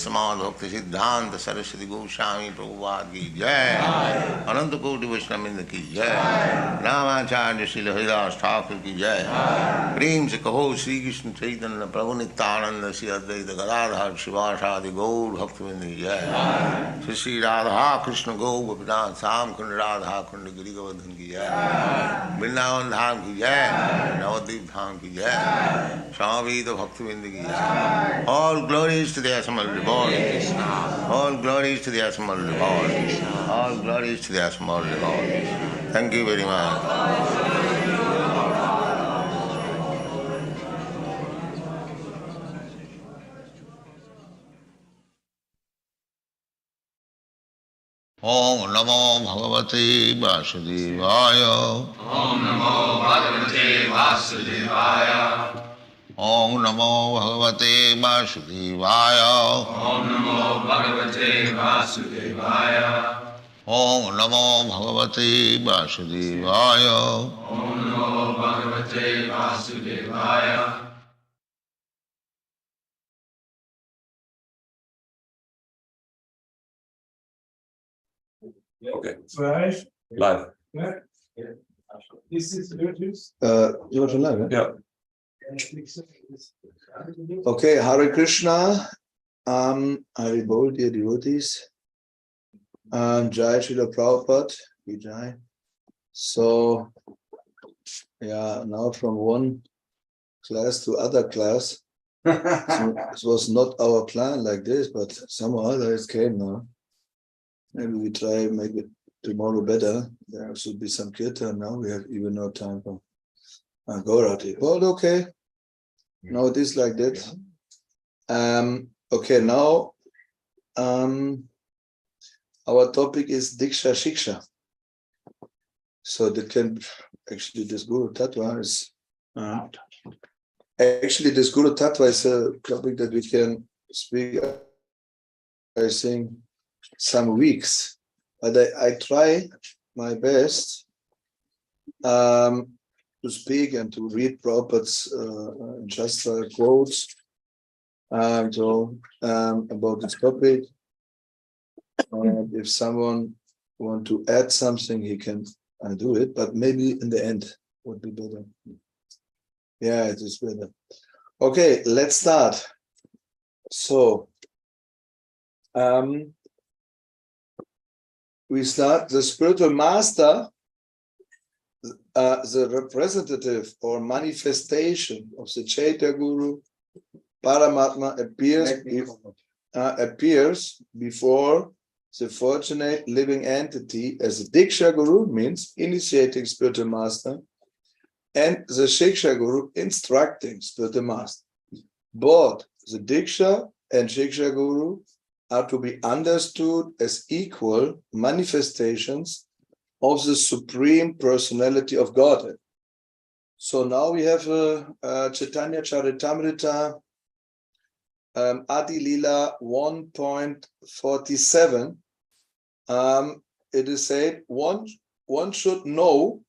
Tasmad Bhakti Siddhanta Saraswati Goswami Prabhupada ki Jai, Ananta Koti Vaishnavrinda ki Jai, Ramacharya Srila Haridas Thakur ki Jai, Prem se kaho Sri Krishna Chaitanya Prabhu Nityananda Sri Advaita Gadadhar Shivasadi Gaur Bhaktivinoda ki Jai, Sri Sri Radha Krishna Gaur Gopinath Sam Kund Radha Kund Giri Govardhan ki Jai, Vrindavan Dham ki Jai, Navadvip Dham ki Jai, Swamavita Bhaktivinoda ki Jai. All glories to the Asmal Lord. All glories to the Asmal Lord. All glories to the Asmal Lord. Thank you very much. Om Namo Bhagavate Vasudevaya. Om Namo Bhagavate Vasudevaya. Om Namo Bhagavate Vasudevaya. Om Namo Bhagavate Vasudevaya. Om Namo Bhagavate Vasudevaya. Om Namo Bhagavate Vasudevaya. Okay. Live. This is Virtus. You want to live? Yeah. Okay, Hare Krishna. Hare Bol, dear devotees. Jai Srila Prabhupada. Jai. So, yeah, now from one class to other class. So it was not our plan like this, but somehow other it came now. Maybe we try make it tomorrow better. There should be some kirtan now. We have even no time for Gaurati. But okay. Now it is like that. Okay, now our topic is Diksha Siksha. So that can actually this Guru Tattva is actually this Guru Tattva is a topic that we can speak, I think, some weeks, but I try my best to speak and to read Prabhupada's just quotes about this topic. If someone want to add something, he can do it, but maybe in the end would be better. Yeah, it is better. Okay, let's start. So, we start the spiritual master, the representative or manifestation of the Chaitya Guru, Paramatma appears before the fortunate living entity as a Diksha Guru, means initiating spiritual master, and the Siksha Guru, instructing spiritual master. Both the Diksha and Siksha Guru are to be understood as equal manifestations of the Supreme Personality of Godhead. So now we have Chaitanya Charitamrita, Adi Lila 1.47. It is said, one should know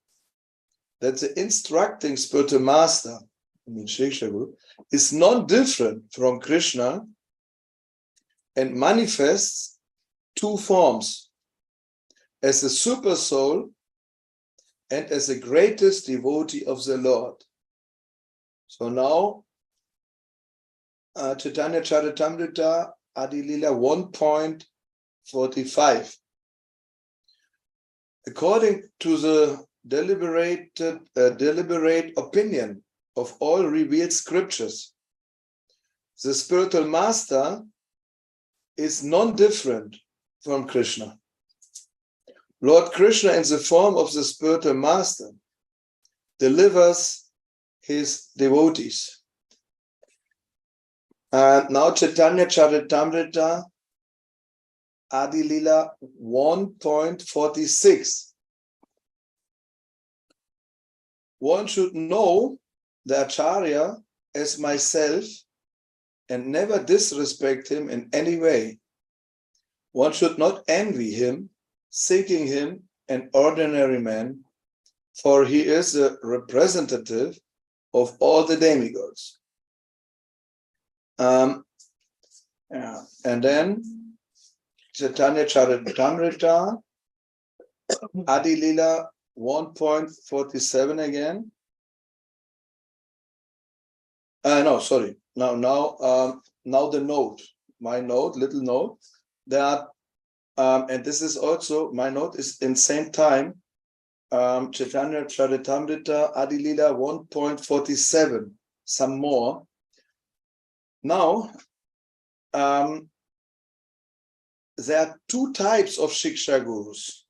that the instructing spiritual master, I mean Siksha Guru, is non-different from Krishna and manifests two forms, as a super soul and as the greatest devotee of the Lord. So now, Chaitanya Charitamrita, Adi Lila 1.45. According to the deliberate opinion of all revealed scriptures, the spiritual master is non-different from Krishna. Lord Krishna, in the form of the spiritual master, delivers his devotees. And now Chaitanya Charitamrita, Adi Lila 1.46. One should know the Acharya as myself and never disrespect him in any way. One should not envy him, thinking him an ordinary man, for he is a representative of all the demigods. Yeah. And then Chaitanya Charitamrita, Adi Lila 1.47 again. No, sorry. Now the note, my note, little note. There are, and this is also, my note is in same time, Chaitanya Charitamrita, Adi Lila 1.47, some more. Now, there are two types of Siksha gurus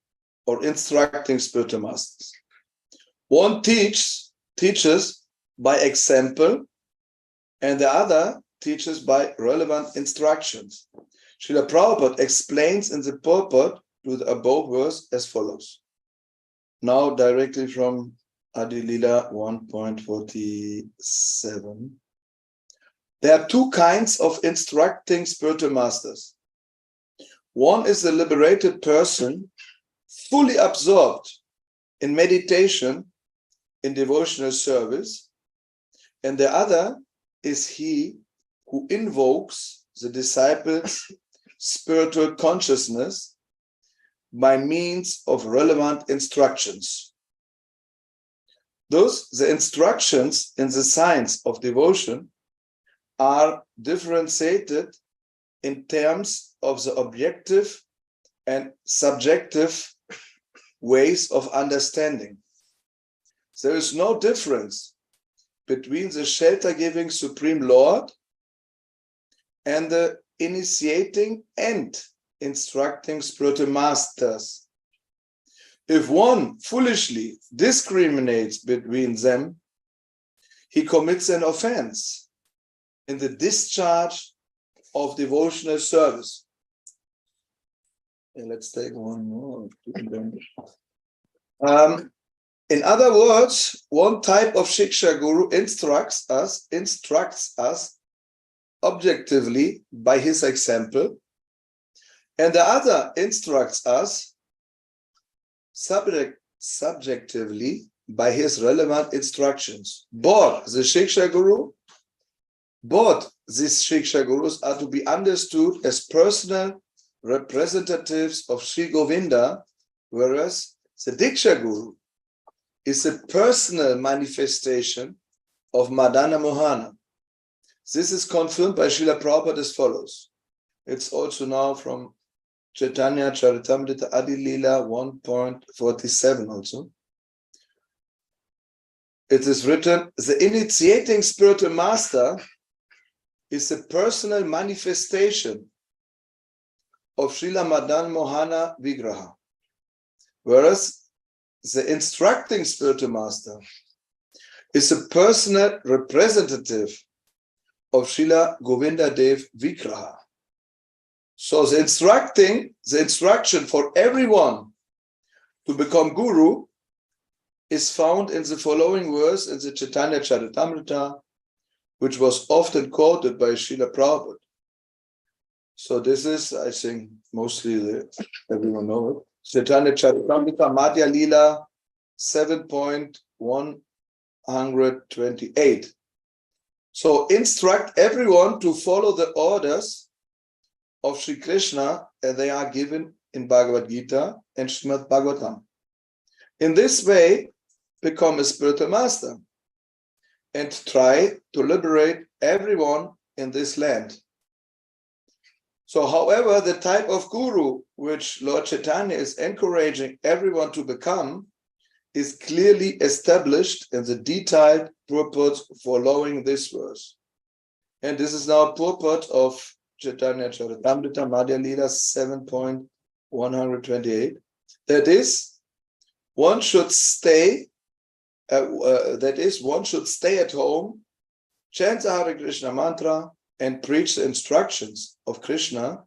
or instructing spiritual masters. One teaches by example, and the other teaches by relevant instructions. Srila Prabhupada explains in the purport to the above verse as follows. Now directly from Adi Lila 1.47. There are two kinds of instructing spiritual masters. One is the liberated person, fully absorbed in meditation, in devotional service, and the other is he who invokes the disciples' spiritual consciousness by means of relevant instructions. Thus, the instructions in the science of devotion are differentiated in terms of the objective and subjective ways of understanding. There is no difference between the shelter-giving Supreme Lord and the initiating and instructing spiritual masters. If one foolishly discriminates between them, he commits an offense in the discharge of devotional service. And let's take one more. In other words, one type of Siksha guru instructs us objectively by his example, and the other instructs us subjectively by his relevant instructions. Both these Siksha gurus are to be understood as personal representatives of Sri Govinda, whereas the Diksha guru is a personal manifestation of Madana Mohana. This is confirmed by Srila Prabhupada as follows. It's also now from Chaitanya Charitamrita Adi Lila 1.47 also. It is written, the initiating spiritual master is a personal manifestation of Srila Madan Mohana Vigraha, whereas the instructing spiritual master is a personal representative of Srila Govinda Dev Vigraha. So the instruction for everyone to become guru is found in the following verse in the Chaitanya Charitamrita, which was often quoted by Srila Prabhupada. So this is, I think, mostly everyone knows it. Chaitanya Charitamrita Madhya Lila 7.128. So instruct everyone to follow the orders of Sri Krishna, and they are given in Bhagavad Gita and Srimad Bhagavatam. In this way, become a spiritual master and try to liberate everyone in this land. So, however, the type of guru which Lord Chaitanya is encouraging everyone to become is clearly established in the detailed purport following this verse. And this is now purport of Chaitanya Charitamrita Madhya Lila 7.128. That is, one should stay at home, chant the Hare Krishna mantra, and preach the instructions of Krishna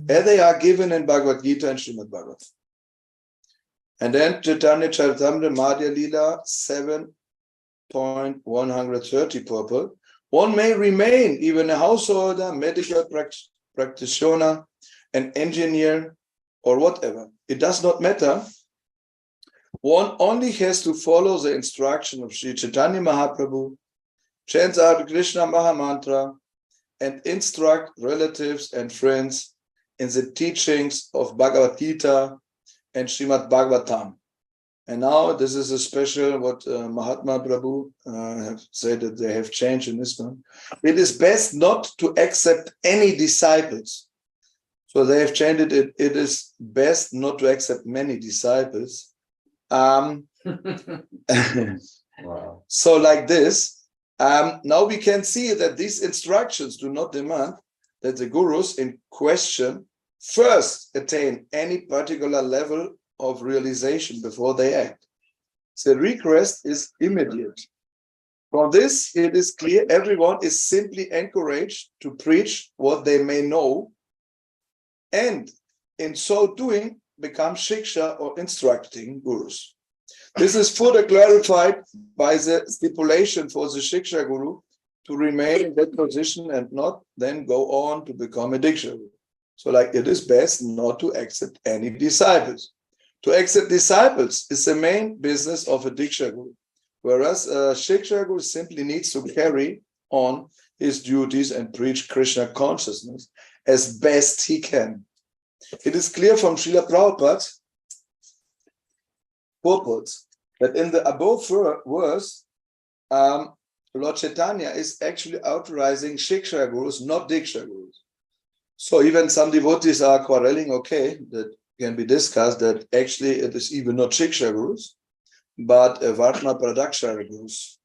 as they are given in Bhagavad Gita and Srimad Bhagavatam. And then Chaitanya Charitamrita Madhya Lila 7.130 purport. One may remain even a householder, medical practitioner, an engineer, or whatever. It does not matter. One only has to follow the instruction of Sri Chaitanya Mahaprabhu, chant the Hare Krishna Mahamantra, and instruct relatives and friends in the teachings of Bhagavad Gita and Srimad Bhagavatam. And now this is a special what Mahatma Prabhu have said that they have changed in this one. It is best not to accept any disciples. So they have changed it. It is best not to accept many disciples. Wow. So like this, now we can see that these instructions do not demand that the gurus in question first attain any particular level of realization before they act. The request is immediate. From this, it is clear everyone is simply encouraged to preach what they may know, and in so doing, become Siksha or instructing gurus. This is further clarified by the stipulation for the Siksha guru to remain in that position and not then go on to become a Diksha guru. So like it is best not to accept any disciples. To accept disciples is the main business of a Diksha guru, whereas a Siksha guru simply needs to carry on his duties and preach Krishna consciousness as best he can. It is clear from Srila Prabhupada's purports that in the above verse, Lord Chaitanya is actually authorizing Siksha gurus, not Diksha gurus. So even some devotees are quarreling, okay, that can be discussed, that actually it is even not Siksha gurus, but Vartma Pradakshara gurus.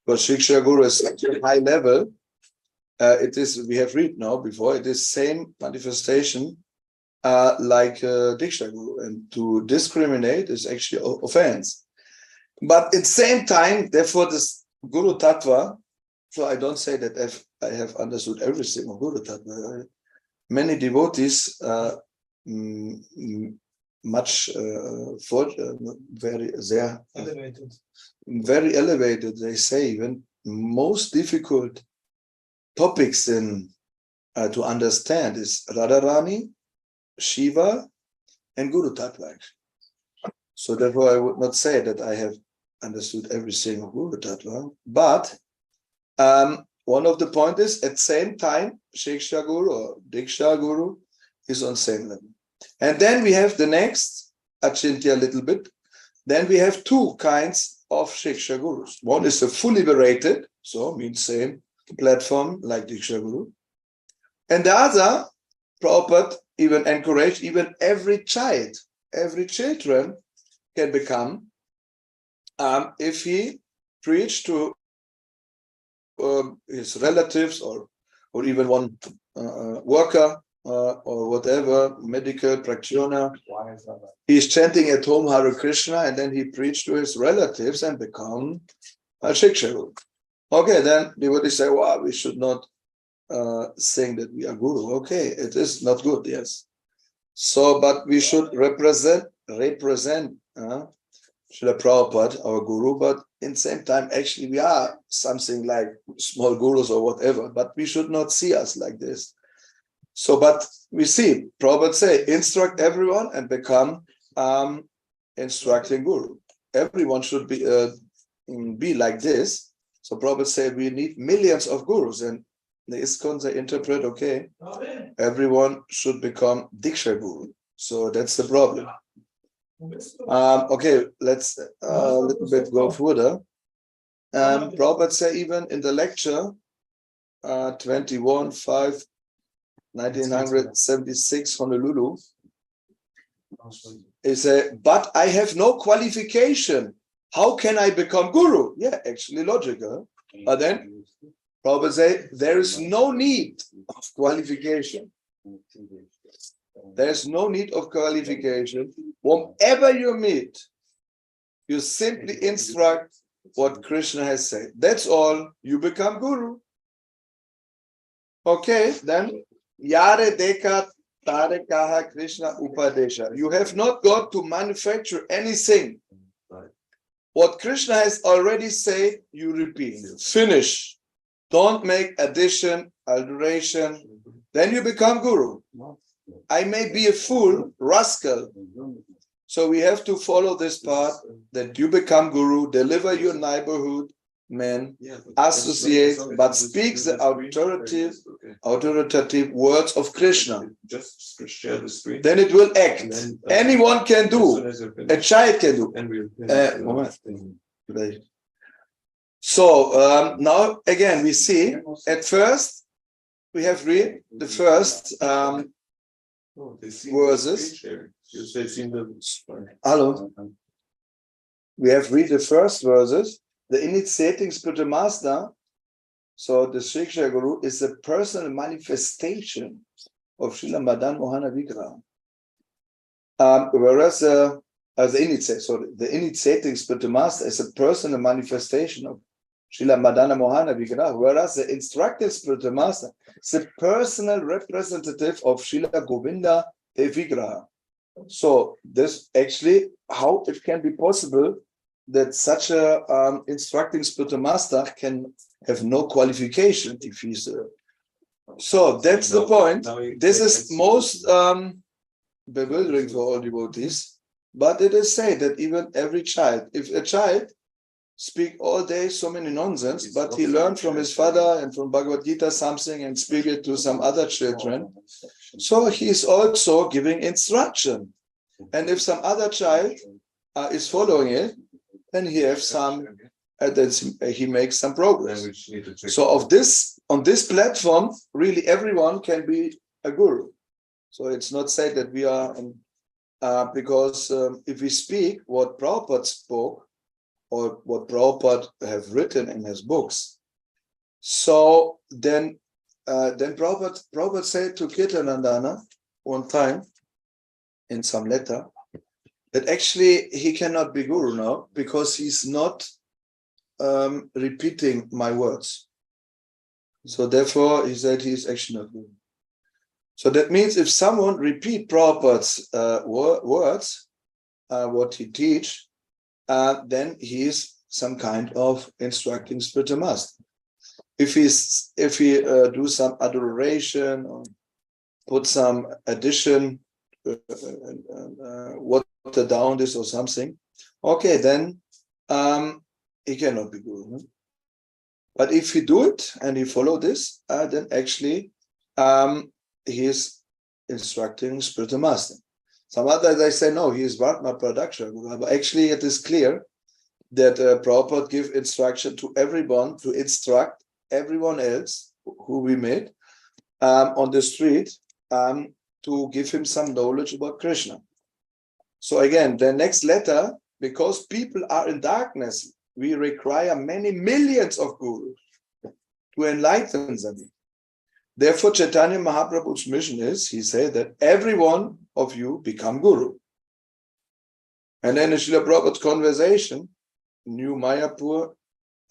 Because Siksha guru is such a high level, it is, we have read now before, it is same manifestation like Diksha guru, and to discriminate is actually offense. But at the same time, therefore, this Guru Tattva, so I don't say that I have understood everything of Guru Tattva. Many devotees, much very elevated, they say even most difficult topics in to understand is Radharani, Shiva, and Guru Tattva. So therefore, I would not say that I have understood everything of Guru Tattva, but one of the points is at the same time, Siksha Guru or Diksha Guru is on same level. And then we have the next, Achintya a little bit, then we have two kinds of Siksha Gurus. One is a fully liberated, so means same platform like Diksha Guru. And the other, Prabhupada even encouraged, even every children can become, if he preached to his relatives or even one worker or whatever, medical practitioner. He's chanting at home Hare Krishna and then he preached to his relatives and become a Siksha guru. Okay, then devotees say, wow, we should not saying that we are guru. Okay, it is not good, yes. So, but we should represent Srila Prabhupada, our guru, but in the same time, actually, we are something like small gurus or whatever, but we should not see us like this. So, but we see, Prabhupada say, instruct everyone and become instructing guru. Everyone should be like this. So Prabhupada say, we need millions of gurus, and the ISKCON, they interpret, okay, everyone should become Diksha guru. So that's the problem. Okay, let's a little bit go further. Prabhupada say even in the lecture 21/5/1976 Honolulu, he said, but I have no qualification. How can I become guru? Yeah, actually logical. But then Prabhupada say there is no need of qualification. There's no need of qualification. Whomever you meet, you simply instruct what Krishna has said. That's all. You become guru. Okay, then Yare Deka Tare Kaha Krishna Upadesha. You have not got to manufacture anything. What Krishna has already said, you repeat. Finish. Don't make addition, alteration. Then you become guru. I may be a fool, rascal. So we have to follow this path that you become guru, deliver your neighborhood, man associates but speaks the authoritative words of Krishna, then it will act. Anyone can do. A child can do. So now again we see at first we have read the first verses. Hello. We have read the first verses. The initiating spiritual master, so the Siksha Guru, is a personal manifestation of Srila Madan Mohana Vigraha. Whereas the initiating spiritual master is a personal manifestation of Srila Madana Mohana Vigraha, whereas the instructive spiritual master is a personal representative of Srila Govinda Vigraha. So this actually, how it can be possible that such a instructing spiritual master can have no qualification if he's so that's the point. This is most bewildering for all devotees, but it is said that even every child, if a child speak all day so many nonsense, but he learned from his father and from Bhagavad Gita something and speak it to some other children, so he is also giving instruction. And if some other child is following it, then he has some, he makes some progress. So on this platform, really everyone can be a guru. So it's not said that we are, because if we speak what Prabhupada spoke, or what Prabhupada have written in his books, so then Prabhupada said to Kirtanandana one time in some letter, that actually he cannot be guru now because he's not repeating my words. So therefore he said he's actually not guru. So that means if someone repeat Prabhupada's words, what he teach, then he is some kind of instructing spiritual master. If he do some adoration or put some addition, water down this or something, okay, then he cannot be guru. But if he do it and he follow this, then actually he is instructing spiritual master. Some others they say no, he is Vartma Pradaksha Guru. But actually it is clear that Prabhupada give instruction to everyone to instruct everyone else who we met on the street to give him some knowledge about Krishna. So again, the next letter, because people are in darkness, we require many millions of gurus to enlighten them. Therefore, Chaitanya Mahaprabhu's mission is, he said that every one of you become guru. And then in Srila Prabhupada's conversation, New Mayapur,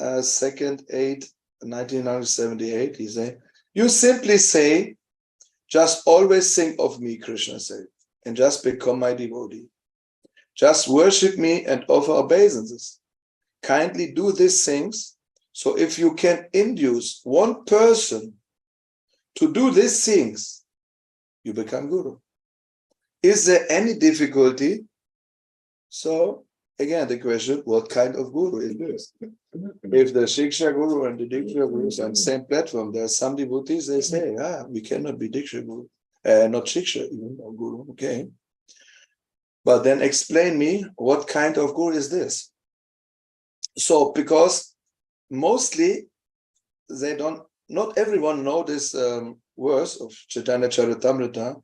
2nd 8, 1978, he said, you simply say, just always think of me, Krishna said, and just become my devotee. Just worship me and offer obeisances. Kindly do these things. So if you can induce one person to do these things, you become guru. Is there any difficulty? So again, the question, what kind of guru is this? If the Siksha Guru and the Diksha Guru are on the same platform, there are some devotees, they say, we cannot be Diksha Guru, not Siksha even, or Guru, okay. But then explain me, what kind of guru is this? So, because mostly they don't, not everyone know this verse of Chaitanya Charitamrita,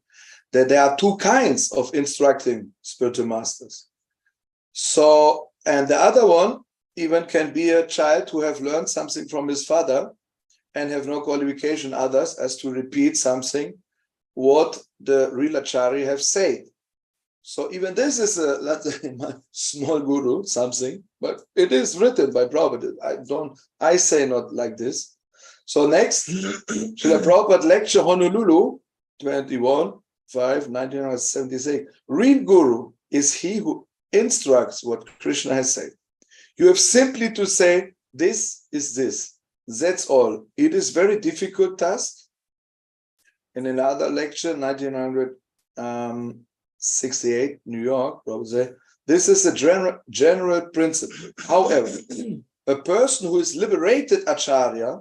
that there are two kinds of instructing spiritual masters. So, and the other one even can be a child who have learned something from his father and have no qualification others as to repeat something what the real Acharya have said. So even this is a small guru, something, but it is written by Prabhupada. I say not like this. So next, Srila Prabhupada lecture Honolulu, 21/5/1976. Real guru is he who instructs what Krishna has said. You have simply to say, this is this. That's all. It is very difficult task. In another lecture, 1968, New York, Prabhupada said, this is a general principle. However, a person who is liberated Acharya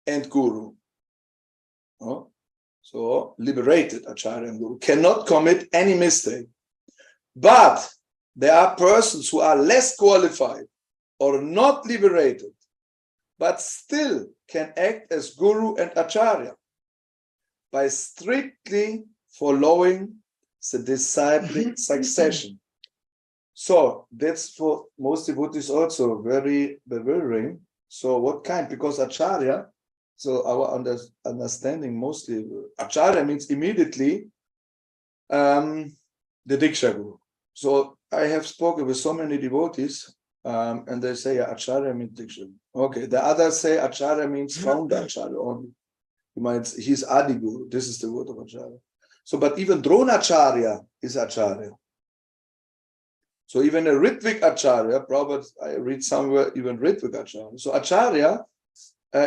and Guru, so liberated Acharya and Guru, cannot commit any mistake. But there are persons who are less qualified or not liberated, but still can act as Guru and Acharya by strictly following the disciplic succession. So that's for most devotees also very bewildering. So what kind? Because Acharya, so our understanding mostly, Acharya means immediately the Diksha Guru. So I have spoken with so many devotees and they say Acharya means Diksha. Okay, the others say Acharya means founder Acharya only. He's Adi Guru. This is the word of Acharya. So, but even Dronacharya is Acharya. So even a Ritvik Acharya, Prabhupada, I read somewhere even Ritvik Acharya. So Acharya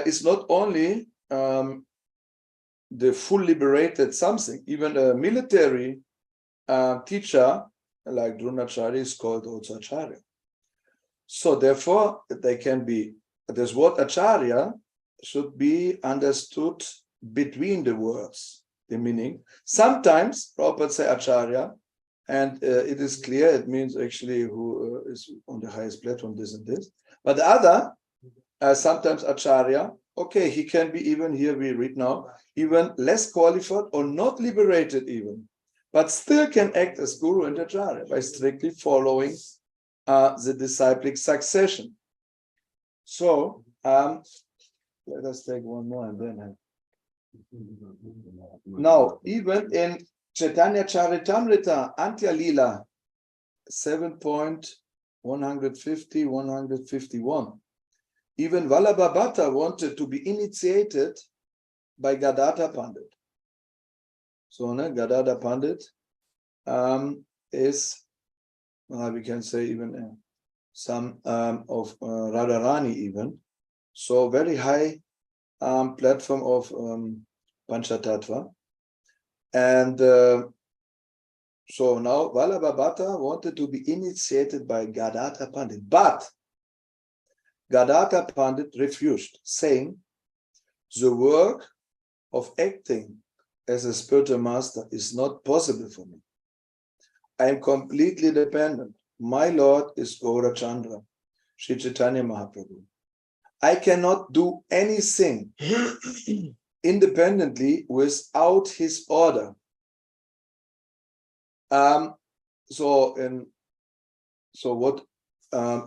is not only the full liberated something, even a military teacher like Dronacharya is called also Acharya. So therefore, they can be, this word Acharya should be understood between the words, the meaning. Sometimes Prabhupada say Acharya, and it is clear, it means actually who is on the highest platform, this and this. But the other, sometimes Acharya, okay, he can be even, here we read now, even less qualified or not liberated even, but still can act as Guru and Acharya by strictly following the disciplic succession. So, let us take one more and then. Now, even in Chaitanya Charitamrita, Antya Lila, 7.150, 151, even Vallabha wanted to be initiated by Gadadhar Pandit. So, Gadadhar Pandit is, we can say even some of Radharani even. So very high platform of Panchatattva. And so now Vallabha wanted to be initiated by Gadadhar Pandit, but Gadadhar Pandit refused, saying, the work of acting as a spiritual master is not possible for me. I am completely dependent. My Lord is Gaurachandra, Sri Chaitanya Mahaprabhu. I cannot do anything independently without his order.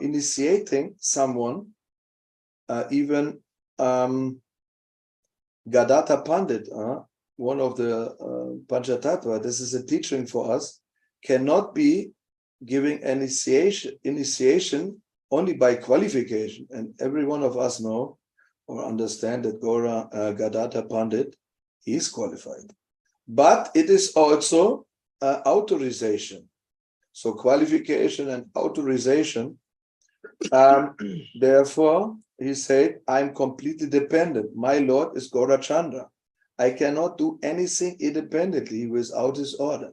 Initiating someone, even Gadadhar Pandit, one of the Panchatattva, this is a teaching for us, cannot be giving initiation only by qualification. And every one of us know or understand that Gadadhar Pandit is qualified. But it is also authorization. So qualification and authorization. Therefore, he said, I'm completely dependent. My Lord is Gaurachandra. I cannot do anything independently without his order.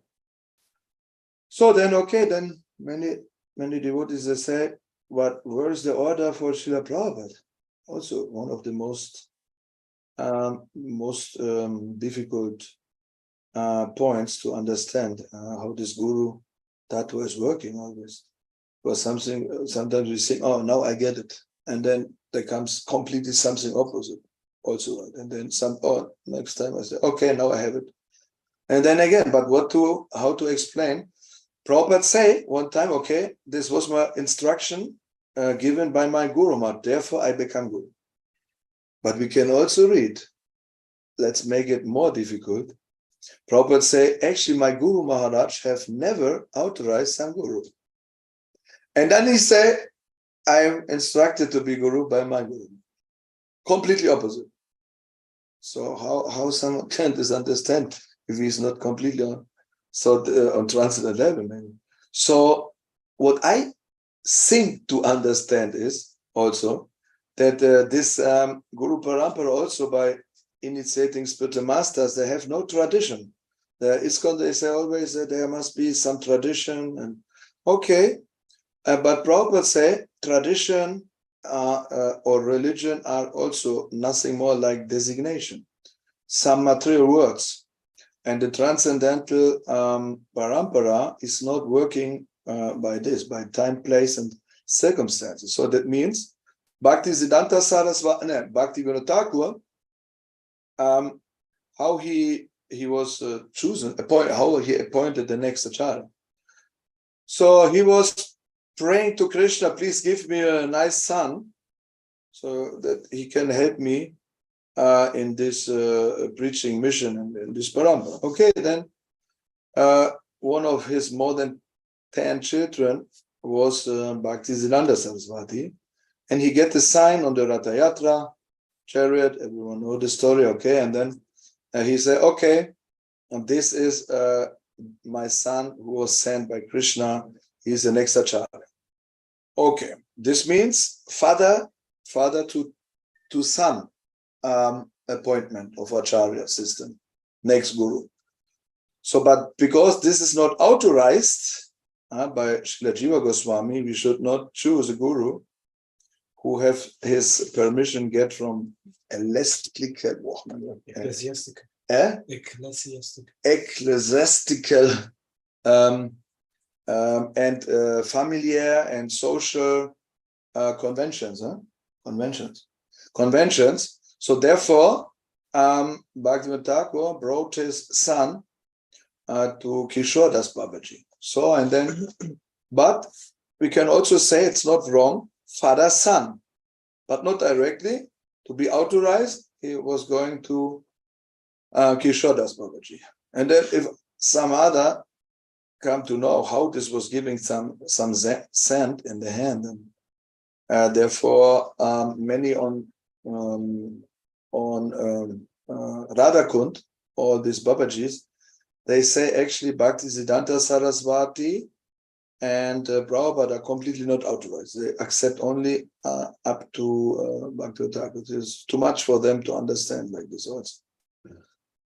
So then, okay, then many devotees they say, where is the order for Srila Prabhupada? Also, one of the most difficult points to understand how this Guru Tattva is working always. Because sometimes we think, oh, now I get it. And then there comes completely something opposite also. And then next time I say, okay, now I have it. And then again, but how to explain? Prabhupada say one time, okay, this was my instruction given by my Guru Maharaj, therefore I become Guru. But we can also read, let's make it more difficult. Prabhupada say, actually my Guru Maharaj have never authorized some Guru. And then he say, I am instructed to be Guru by my Guru. Completely opposite. So how someone can understand if he is not completely on transcendental level, maybe. So what I think to understand is also that this Guru Parampara also by initiating spiritual masters, they have no tradition. The ISKCON, they say always that there must be some tradition, and okay, but Prabhupada say tradition or religion are also nothing more like designation, some material words. And the transcendental parampara is not working by time, place, and circumstances. So that means Bhaktisiddhanta Saraswati, Bhaktivinoda Thakur, how he was chosen, how he appointed the next acharya. So he was praying to Krishna, please give me a nice son so that he can help me in this preaching mission and in this parampara. Okay, then one of his more than 10 children was Bhaktisiddhanta Saraswati, and he get the sign on the Ratha Yatra chariot. Everyone know the story, okay? And then he said, okay, and this is my son who was sent by Krishna. He's the next acharya. Okay, this means father to son appointment of acharya system, next guru. So, but because this is not authorized by Srila Jiva Goswami, we should not choose a guru who have his permission get from ecclesiastical and familiar and social conventions. So therefore, Bhaktivinoda Thakur brought his son to Kishore Das Babaji. So, and then, but we can also say it's not wrong, father-son, but not directly. To be authorized, he was going to Kishore Das Babaji. And then if some other come to know how this was giving some sand in the hand, and therefore many on Radhakund, all these Babajis, they say actually Bhaktisiddhanta Saraswati and Prabhupada are completely not authorized. They accept only up to Bhaktivinoda Thakur. It is too much for them to understand like this also.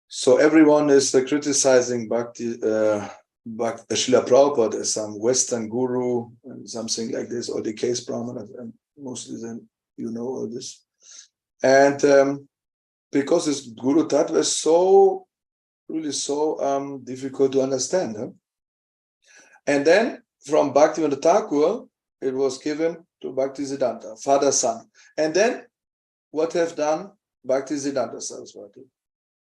So everyone is criticizing Srila Prabhupada as some Western guru and something like this, or the case Brahmana, and mostly then you know all this. And because this Guru Tattva is really so difficult to understand. And then from Bhaktivinoda Thakur, it was given to Bhaktisiddhanta, father, son. And then what have done Bhaktisiddhanta Saraswati?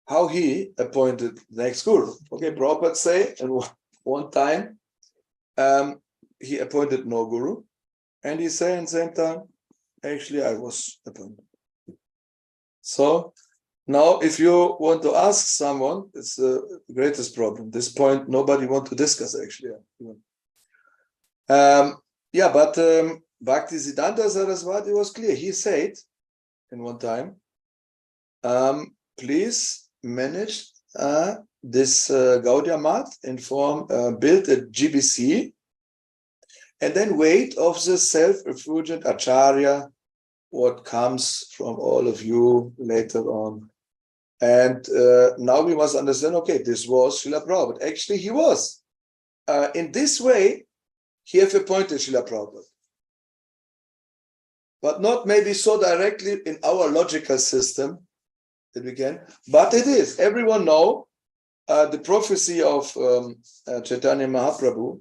How he appointed the next guru. Okay, Prabhupada say, and one time he appointed no guru, and he said in the same time, actually I was appointed. So now if you want to ask someone, it's the greatest problem. This point nobody want to discuss actually. But Bhaktisiddhanta Saraswati was clear. He said in one time, please manage this Gaudiya Math in form, build a GBC, and then wait of the self-effulgent Acharya, what comes from all of you later on. And now we must understand, okay, this was Srila Prabhupada. Actually, he was. In this way, he have appointed Srila Prabhupada. But not maybe so directly in our logical system that we can, but it is. Everyone know the prophecy of Chaitanya Mahaprabhu.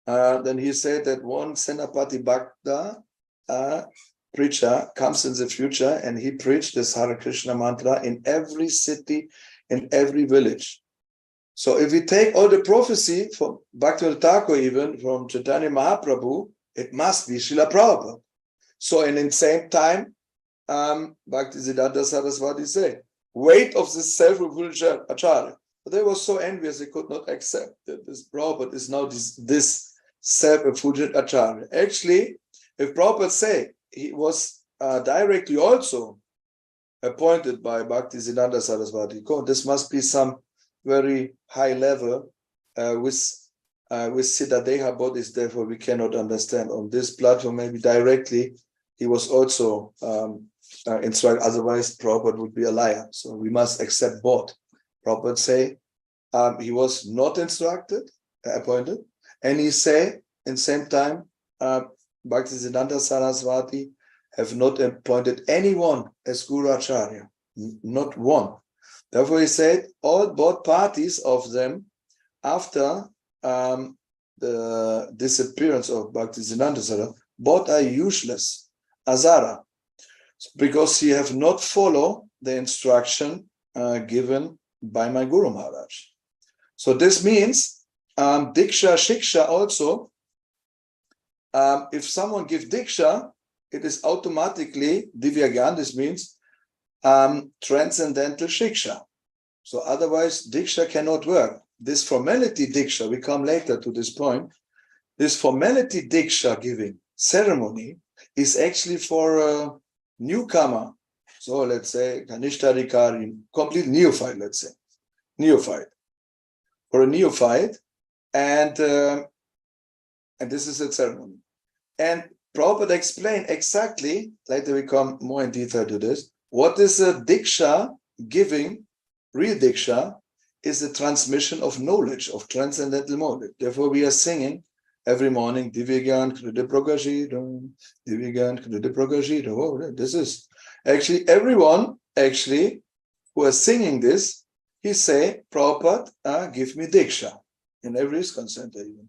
Then he said that one Senapati Bhakta preacher comes in the future, and he preached this Hare Krishna mantra in every city, in every village. So if we take all the prophecy from Bhaktivinoda Thakur, even from Chaitanya Mahaprabhu, it must be Srila Prabhupada. So in the same time, Bhaktisiddhanta Saraswati said, wait of the self-effulgent Acharya. But they were so envious they could not accept that this Prabhupada is now this self-effulgent Acharya. Actually, if Prabhupada say he was directly also appointed by Bhaktisiddhanta Saraswati, this must be some very high level with Siddhadeha bodies, therefore we cannot understand. On this platform, maybe directly, he was also instructed, otherwise Prabhupada would be a liar. So we must accept both. Prabhupada say he was not appointed, and he say in same time, Bhaktisiddhanta Saraswati have not appointed anyone as Guru Acharya, not one. Therefore, he said both parties of them, after the disappearance of Bhaktisiddhanta Saraswati, both are useless, azara, because he have not followed the instruction given by my Guru Maharaj. So this means Diksha, Siksha also, if someone gives Diksha, it is automatically Divyagyan. This means transcendental Siksha. So otherwise Diksha cannot work. This formality Diksha, we come later to this point, this formality Diksha giving ceremony is actually for a newcomer. So let's say Kanishtadikari, complete neophyte, let's say. Neophyte. For a neophyte, and this is a ceremony. And Prabhupada explained exactly, later we come more in detail to this, what is a Diksha giving, real Diksha, is the transmission of knowledge, of transcendental knowledge. Therefore we are singing every morning, Divigyan Krida Prakashita, Divigyan Krida Prakashita. Oh, this is actually everyone who is singing this, he say, Prabhupada, give me Diksha. In every ISKCON center even.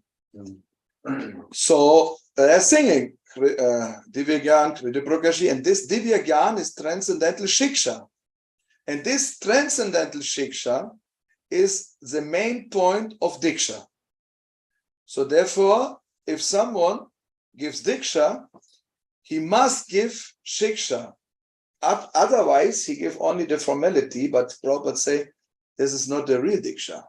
So they're singing Divya Krida Prakashi, and this Divya Gyan is transcendental Siksha. And this transcendental Siksha is the main point of Diksha. So therefore, if someone gives Diksha, he must give Siksha. Otherwise, he give only the formality, but Prabhupada say, this is not the real Diksha.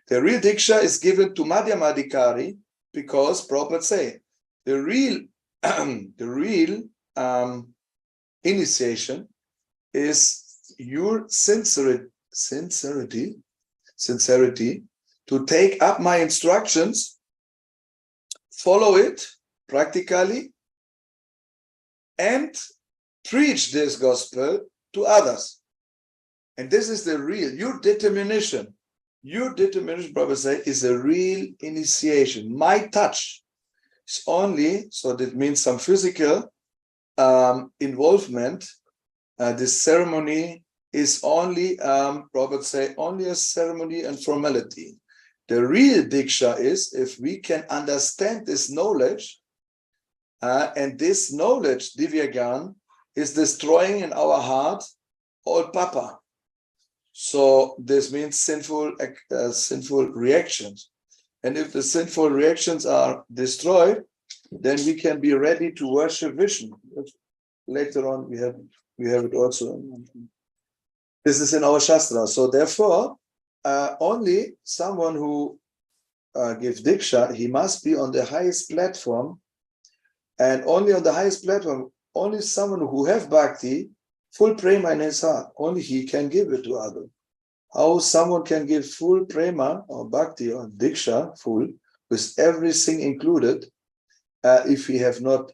The real Diksha is given to Madhyamadikari because Prabhupada say, the real initiation is your sincerity to take up my instructions, follow it practically, and preach this gospel to others. And this is the real, your determination, Prabhupada say, is a real initiation. My touch is only, so that means some physical involvement. This ceremony is only, Prabhupada say, only a ceremony and formality. The real Diksha is if we can understand this knowledge, and this knowledge, Divyagan, is destroying in our heart all papa. So this means sinful reactions. And if the sinful reactions are destroyed, then we can be ready to worship Vishnu. Later on, we have it also. This is in our Shastra. So therefore, only someone who gives Diksha, he must be on the highest platform. And only on the highest platform, only someone who have bhakti, full prema in his heart, only he can give it to others. How someone can give full prema or bhakti or Diksha, full, with everything included, if he have not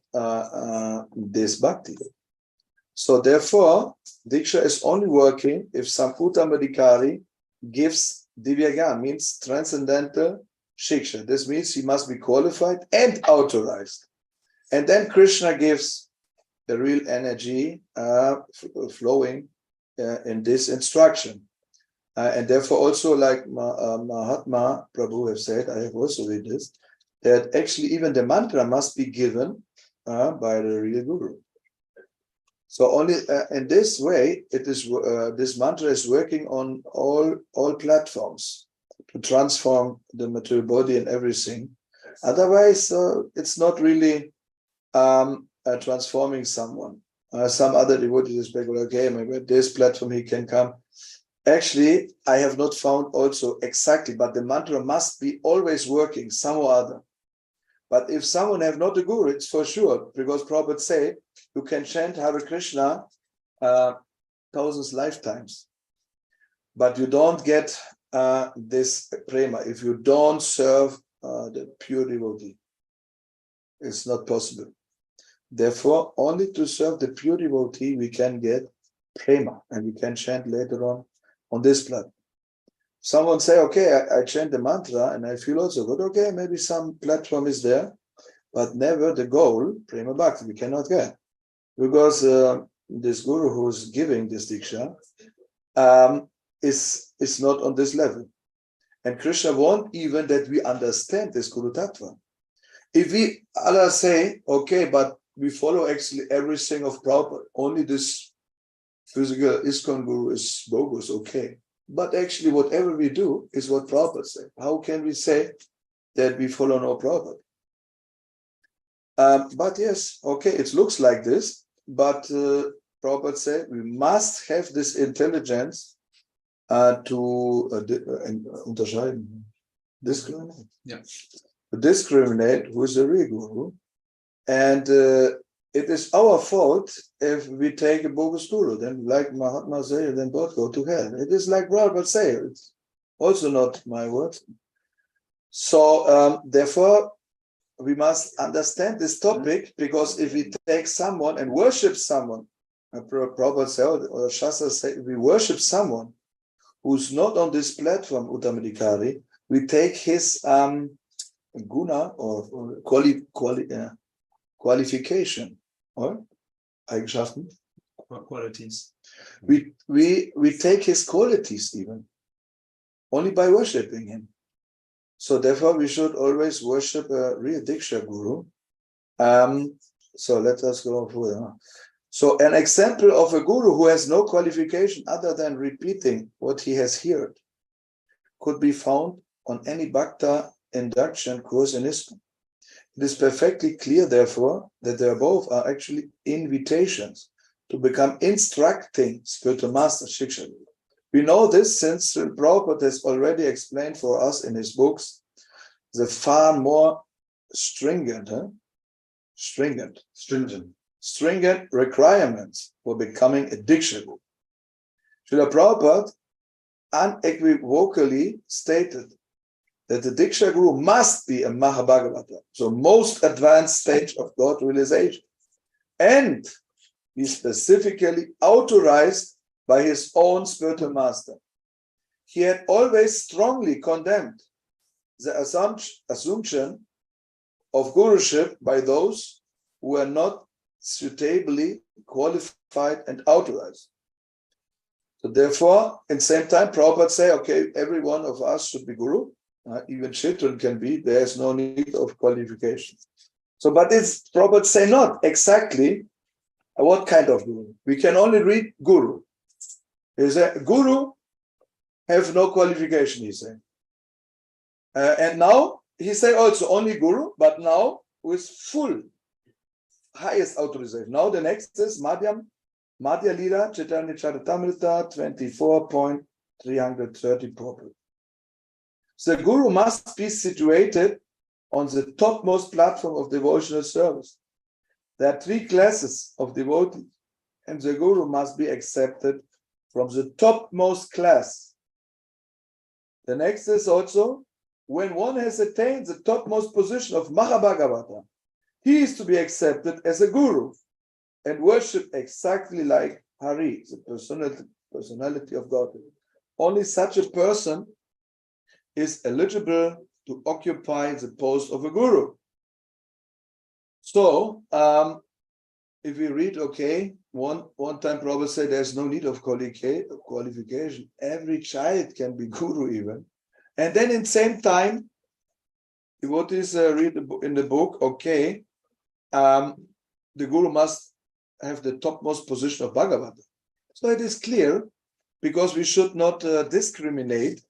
this bhakti. So therefore, Diksha is only working if some Uttamadikari gives Divyagan, means transcendental Siksha. This means he must be qualified and authorized. And then Krishna gives the real energy flowing in this instruction. And therefore also like Mahatma Prabhu have said, I have also read this, that actually even the mantra must be given by the real Guru. So only in this way, it is this mantra is working on all platforms to transform the material body and everything. Otherwise, it's not really transforming someone. Some other devotees speculate, okay, maybe this platform he can come. Actually, I have not found also exactly, but the mantra must be always working some or other. But if someone have not a guru, it's for sure, because Prabhupada say, you can chant Hare Krishna thousands lifetimes, but you don't get this prema if you don't serve the pure devotee. It's not possible. Therefore, only to serve the pure devotee we can get prema, and we can chant later on this platform. Someone say, okay, I chant the mantra and I feel also good. Okay, maybe some platform is there, but never the goal, prema bhakti, we cannot get. because this guru who is giving this Diksha is not on this level. And Krishna wants even that we understand this Guru Tattva. If we others say, okay, but we follow actually everything of Prabhupada, only this physical ISKCON Guru is bogus, okay. But actually whatever we do is what Prabhupada said. How can we say that we follow no Prabhupada? But yes, okay, it looks like this, but Prabhupada said we must have this intelligence to discriminate. Yeah. Discriminate who is the real guru, and it is our fault if we take a bogus guru. Then, like Mahatma said, then both go to hell. It is like Prabhupada say. It's also not my word. So therefore, we must understand this topic, because if we take someone and worship someone, Prabhupada said, or Shastra say, if we worship someone who's not on this platform, Uttamadikari, we take his guna or qualification or Eigenschaften. Qualities. We take his qualities even only by worshipping him. So therefore, we should always worship a real Diksha Guru. So let us go further. So an example of a guru who has no qualification other than repeating what he has heard could be found on any Bhakta induction course in ISKCON. It is perfectly clear, therefore, that the above are actually invitations to become instructing spiritual master Siksha. We know this since Prabhupada has already explained for us in his books the far more stringent requirements for becoming a Diksha Guru. Srila Prabhupada unequivocally stated that the Diksha Guru must be a Mahabhagavata, so most advanced stage of God realization, and be specifically authorized by his own spiritual master. He had always strongly condemned the assumption of guruship by those who were not suitably qualified and authorized. So therefore, in the same time, Prabhupada say, okay, every one of us should be guru, even children can be, there is no need of qualification. So, but it's Prabhupada say not exactly what kind of guru. We can only read guru. He said, guru have no qualification, he said. And now, he said also only guru, but now with full, highest authorization. Now the next is Madhya Lila Chaitanya Charitamrita 24.330 purport. The guru must be situated on the topmost platform of devotional service. There are three classes of devotees, and the guru must be accepted from the topmost class. The next is also, when one has attained the topmost position of Mahabhagavata, he is to be accepted as a guru and worshipped exactly like Hari, the personality of God. Only such a person is eligible to occupy the post of a guru. So, if we read, okay, one time Prabhupada said there's no need of qualification. Every child can be guru even. And then in the same time, devotees read in the book, okay, the guru must have the topmost position of Bhagavata. So it is clear, because we should not discriminate.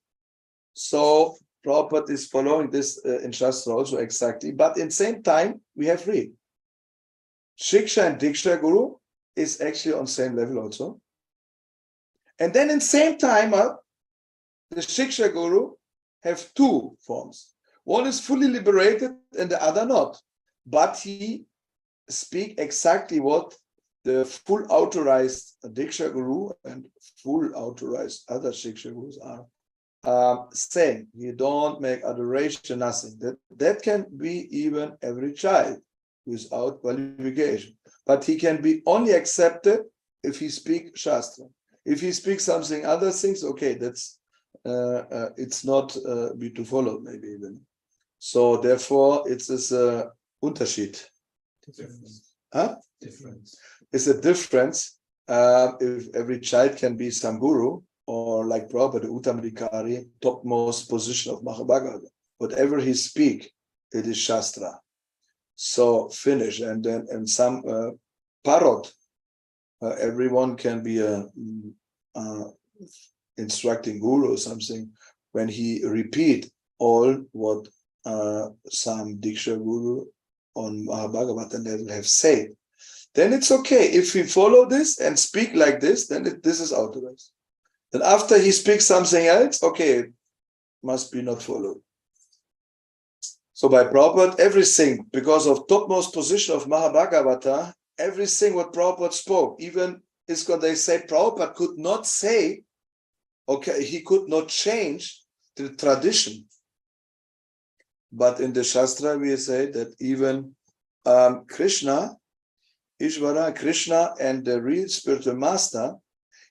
So Prabhupada is following this in Shastra also exactly. But in the same time, we have read. Siksha and Diksha Guru is actually on the same level also. And then in the same time, the Siksha Guru have two forms. One is fully liberated and the other not. But he speak exactly what the full authorized Diksha Guru and full authorized other Siksha Gurus are saying. You don't make adoration, nothing. That can be even every child without qualification. But he can be only accepted if he speaks Shastra. If he speaks something other things, okay, that's it's not be to follow maybe even. So therefore, it's this Unterschied. Huh? Difference. It's a difference if every child can be some guru, or like Prabhupada, Uttamrikari, topmost position of Mahabharata. Whatever he speak, it is Shastra. So finish. And then and some parrot, everyone can be a instructing guru or something when he repeat all what some Diksha guru on Mahabharata level have said. Then it's okay. If we follow this and speak like this, then this is authorized. Then after he speaks something else, okay, must be not followed. So by Prabhupada, everything, because of topmost position of Mahabharata, everything what Prabhupada spoke, even ISKCON, they say Prabhupada could not say, okay, he could not change the tradition. But in the Shastra, we say that even Krishna, Ishvara, Krishna, and the real spiritual master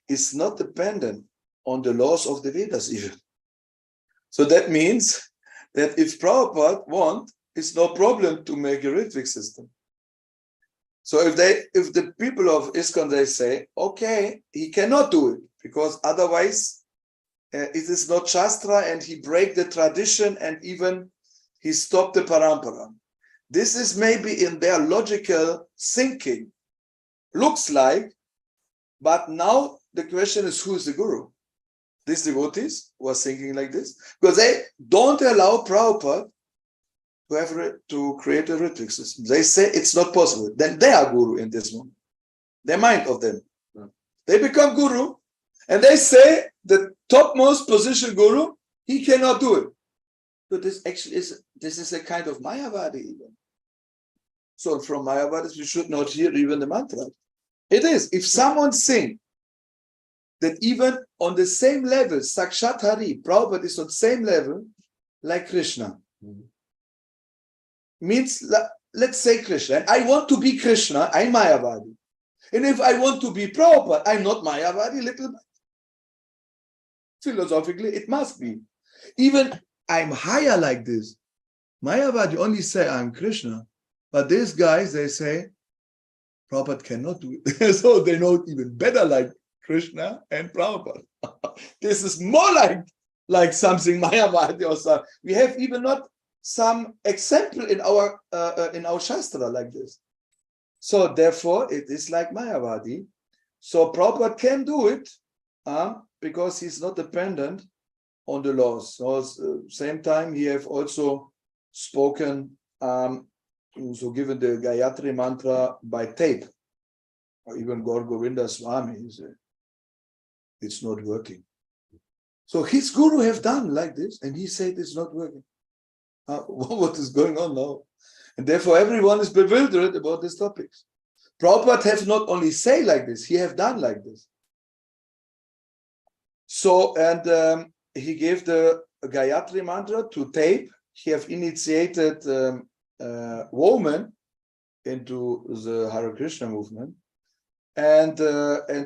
is not dependent on the laws of the Vedas even. So that means that if Prabhupada want, it's no problem to make a Ritvik system. So if the people of ISKCON, they say, okay, he cannot do it because otherwise it is not Shastra and he break the tradition and even he stopped the parampara. This is maybe in their logical thinking, looks like, but now the question is, who is the guru? These devotees who are thinking like this, because they don't allow Prabhupada to create a Ritvik system. They say it's not possible. Then they are guru in this moment. Their mind of them. They become guru, and they say the topmost position guru, he cannot do it. So this actually is a kind of Mayavadi even. So from Mayavadis, we should not hear even the mantra. It is. If someone thinks that even on the same level, Sakshat Hari, Prabhupada is on the same level like Krishna. Means, let's say Krishna. And I want to be Krishna, I'm Mayavadi. And if I want to be Prabhupada, I'm not Mayavadi, little bit. Philosophically, it must be. Even I'm higher like this. Mayavadi only say I'm Krishna. But these guys, they say, Prabhupada cannot do it. So they know even better like Krishna and Prabhupada. This is more like something Mayavadi or something. We have even not some example in our Shastra like this. So therefore, it is like Mayavadi. So Prabhupada can do it because he's not dependent on the laws. So same time, he have also spoken, so given the Gayatri mantra by tape. Or even Gaur Govinda Swami, he said, it's not working. So his guru have done like this, and he said it's not working. What is going on now? And therefore everyone is bewildered about these topics. Prabhupada have not only say like this, he have done like this. So, and he gave the Gayatri mantra to tape. He have initiated women into the Hare Krishna movement. And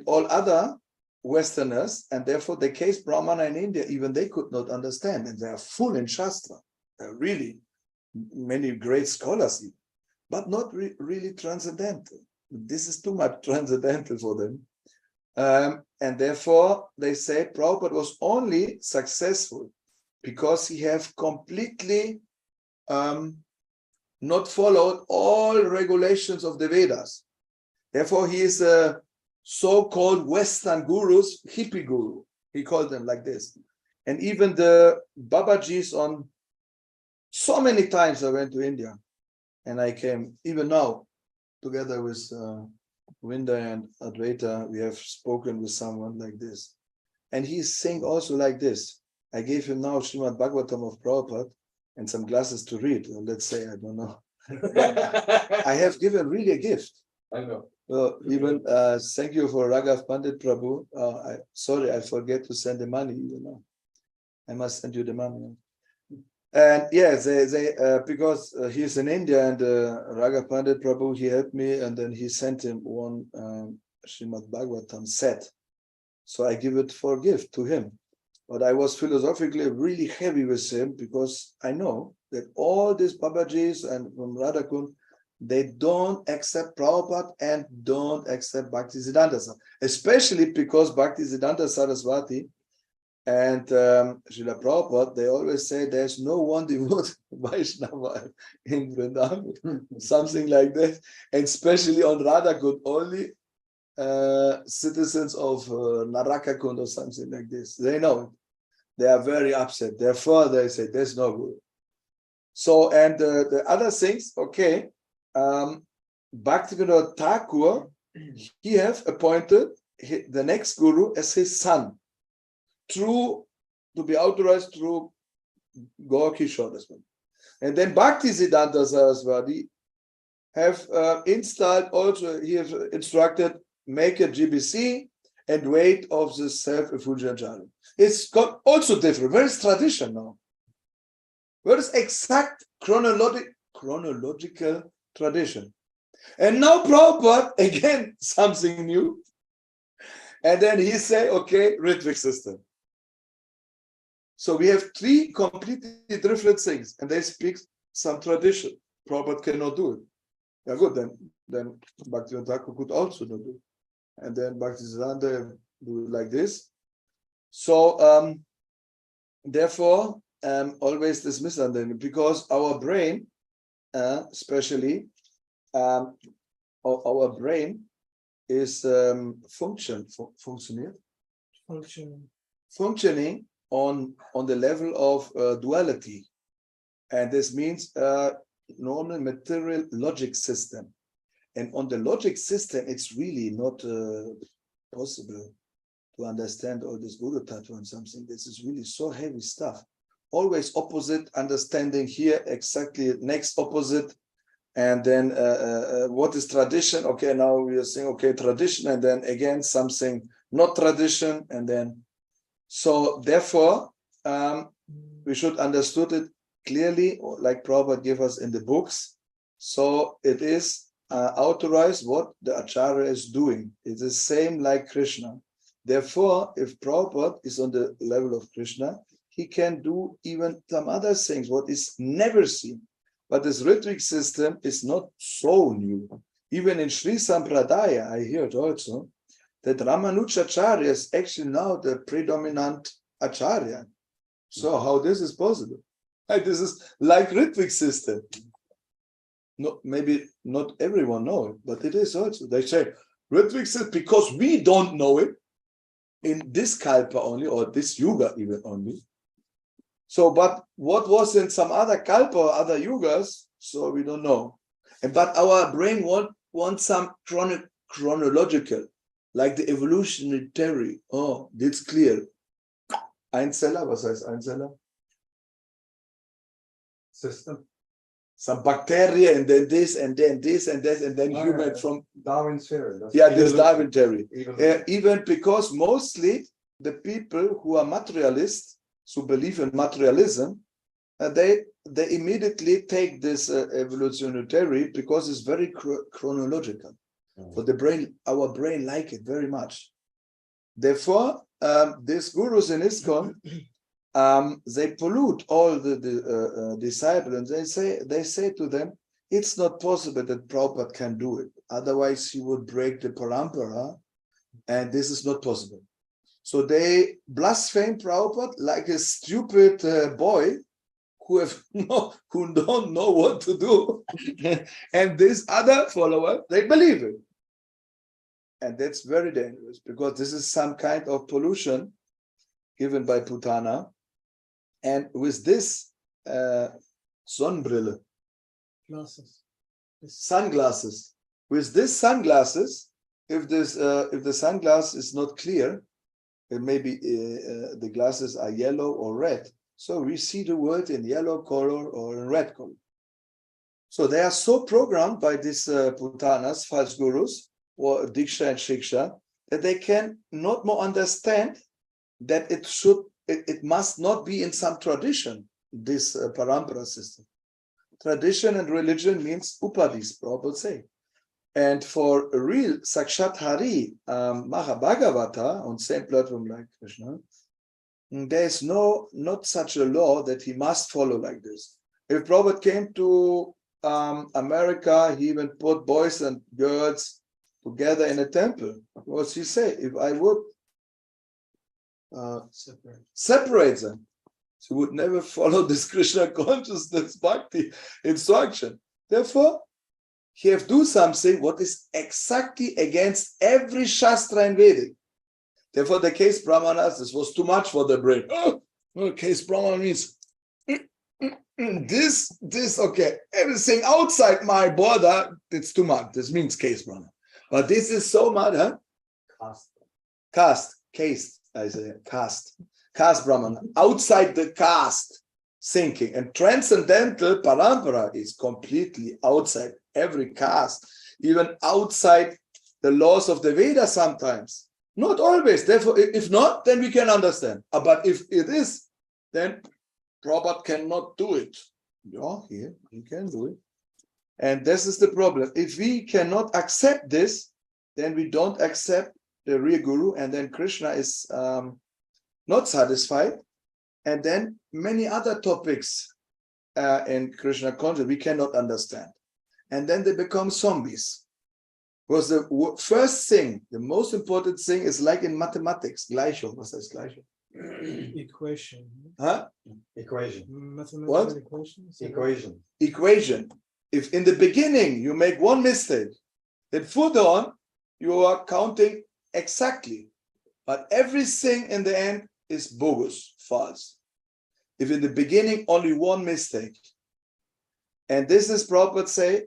all other Westerners, and therefore the case Brahmana in India, even they could not understand, and they are full in Shastra. Really, many great scholars, even, but not really transcendental. This is too much transcendental for them. And therefore, they say Prabhupada was only successful because he have completely not followed all regulations of the Vedas. Therefore, he is a so-called Western gurus, hippie guru. He called them like this. And even the Babajis on so many times I went to India, and I came even now together with Vinda and Advaita. We have spoken with someone like this, and he's saying also like this. I gave him now Srimad Bhagavatam of Prabhupada and some glasses to read. Let's say, I don't know. I have given really a gift. I know. Even thank you for Raghav Pandit Prabhu. Sorry, I forget to send the money. You know, I must send you the money. And yes, they because he's in India, and Raghav Pandit Prabhu, he helped me, and then he sent him one Srimad Bhagavatam set. So I give it for gift to him. But I was philosophically really heavy with him because I know that all these Babajis and from Radhakund, they don't accept Prabhupada and don't accept Bhaktisiddhanta Saraswati, especially because Bhaktisiddhanta Saraswati and Srila Prabhupada, they always say there's no one devout Vaishnava in Vrindavan, something like that, and especially on Radhakund, only citizens of Narakakund or something like this. They know it. They are very upset. Therefore, they say there's no good. So, and the other things, okay, Bhaktivinoda Thakur, he have appointed the next guru as his son, to be authorized through Gaur Kishore. And then Bhaktisiddhanta Saraswati have installed also, he has instructed, make a GBC and weight of the self-effulgent channel. It's got also different. Where is tradition now? Where is exact chronological tradition? And now Prabhupada, again, something new. And then he say, okay, Ritvik system. So we have three completely different things, and they speak some tradition. Prabhupada cannot do it. Yeah, good, then Bhaktivinoda Thakur could also not do it. And then Bhaktisiddhanta do it like this. So therefore, always this misunderstanding, because our brain, especially our brain is functioning on the level of duality, and this means normal material logic system. And on the logic system, it's really not possible to understand all this Guru Tattva and something. This is really so heavy stuff. Always opposite understanding here, exactly next opposite. And then what is tradition? Okay, now we are saying, okay, tradition, and then again something not tradition, and then so therefore we should understood it clearly, like Prabhupada gave us in the books. So it is authorized what the Acharya is doing. It's the same like Krishna. Therefore, if Prabhupada is on the level of Krishna, he can do even some other things, what is never seen. But this Ritvik system is not so new. Even in Sri Sampradaya, I hear it also, that Ramanujacharya is actually now the predominant Acharya. So how this is possible? And this is like Ritvik system. No, maybe not everyone knows it, but it is also. They say Ritvik system because we don't know it in this kalpa only, or this yuga even only. So, but what was in some other kalpa or other yugas, so we don't know. But our brain wants some chronological, like the evolutionary. Oh, that's clear. Einzeller, was heißt Einzeller? System. Some bacteria, and then this, and then this, and that, and then human from Darwin's theory. Yeah, this Darwin theory. Even because mostly the people who are materialists, who believe in materialism, they immediately take this evolutionary theory because it's very chronological. For the brain, our brain like it very much. Therefore, these gurus in ISKCON, they pollute all the disciples, and they say to them, it's not possible that Prabhupada can do it. Otherwise, he would break the parampara, and this is not possible. So they blaspheme Prabhupada like a stupid boy who don't know what to do. And this other follower, they believe it. And that's very dangerous, because this is some kind of pollution given by Putana. And with this Sonnenbrille, sunglasses. With this sunglasses, if the sunglass is not clear, maybe the glasses are yellow or red. So we see the world in yellow color or in red color. So they are so programmed by these Putanas, false gurus, or Diksha and Siksha, that they can not more understand that it must not be in some tradition, this parampara system. Tradition and religion means upadis, Prabhupada say. And for a real Sakshat Hari, Mahabhagavata, on same platform like Krishna, there is not such a law that he must follow like this. If Prabhupada came to America, he even put boys and girls together in a temple. What does he say? If I would separate them, he would never follow this Krishna consciousness bhakti instruction. Therefore, he have to do something what is exactly against every Shastra and Vedic. Therefore, the case Brahmanas, this was too much for the brain. Oh, case Brahmana means this, okay. Everything outside my border, it's too much. This means case Brahmana. But this is so much, huh? Caste, I say, caste Brahmana. Outside the caste thinking. And transcendental parampara is completely outside every caste, even outside the laws of the Vedas sometimes. Not always. Therefore, if not, then we can understand. But if it is, then Prabhupada cannot do it. Yeah, he can do it. And this is the problem. If we cannot accept this, then we don't accept the real Guru, and then Krishna is not satisfied. And then many other topics in Krishna consciousness we cannot understand. And then they become zombies. Because the first thing, the most important thing is like in mathematics, Gleichung. What's that, Gleichung? Equation. Huh? Equation. Mathematical What? equations. Equation. Equation. If in the beginning you make one mistake, then further on you are counting exactly. But everything in the end is bogus, false. If in the beginning only one mistake. And this is Prabhupada say,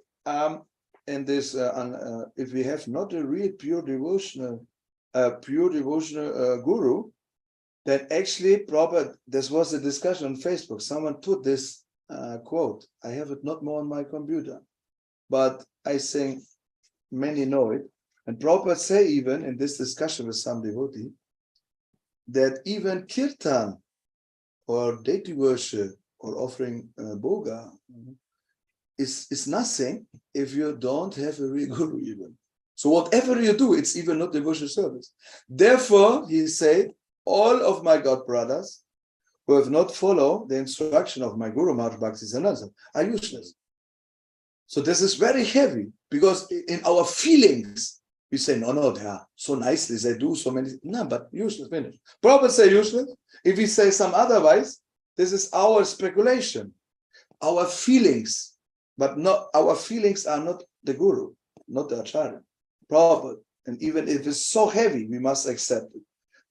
in this, if we have not a real pure devotional guru, then actually Prabhupada, this was a discussion on Facebook. Someone put this quote. I have it not more on my computer, but I think many know it. And Prabhupada say even in this discussion with some devotee, that even kirtan or deity worship or offering boga is nothing if you don't have a real guru even. So whatever you do, it's even not devotional service. Therefore, he said, all of my God brothers who have not followed the instruction of my Guru Maharaj Bhaktisiddhanta are useless. So this is very heavy, because in our feelings, we say, no, they are so nicely, they do so many, no, but useless, finish. Prabhupada say useless. If we say some otherwise, this is our speculation, our feelings, but not our feelings are not the Guru, not the Acharya. Prabhupada, and even if it's so heavy, we must accept it.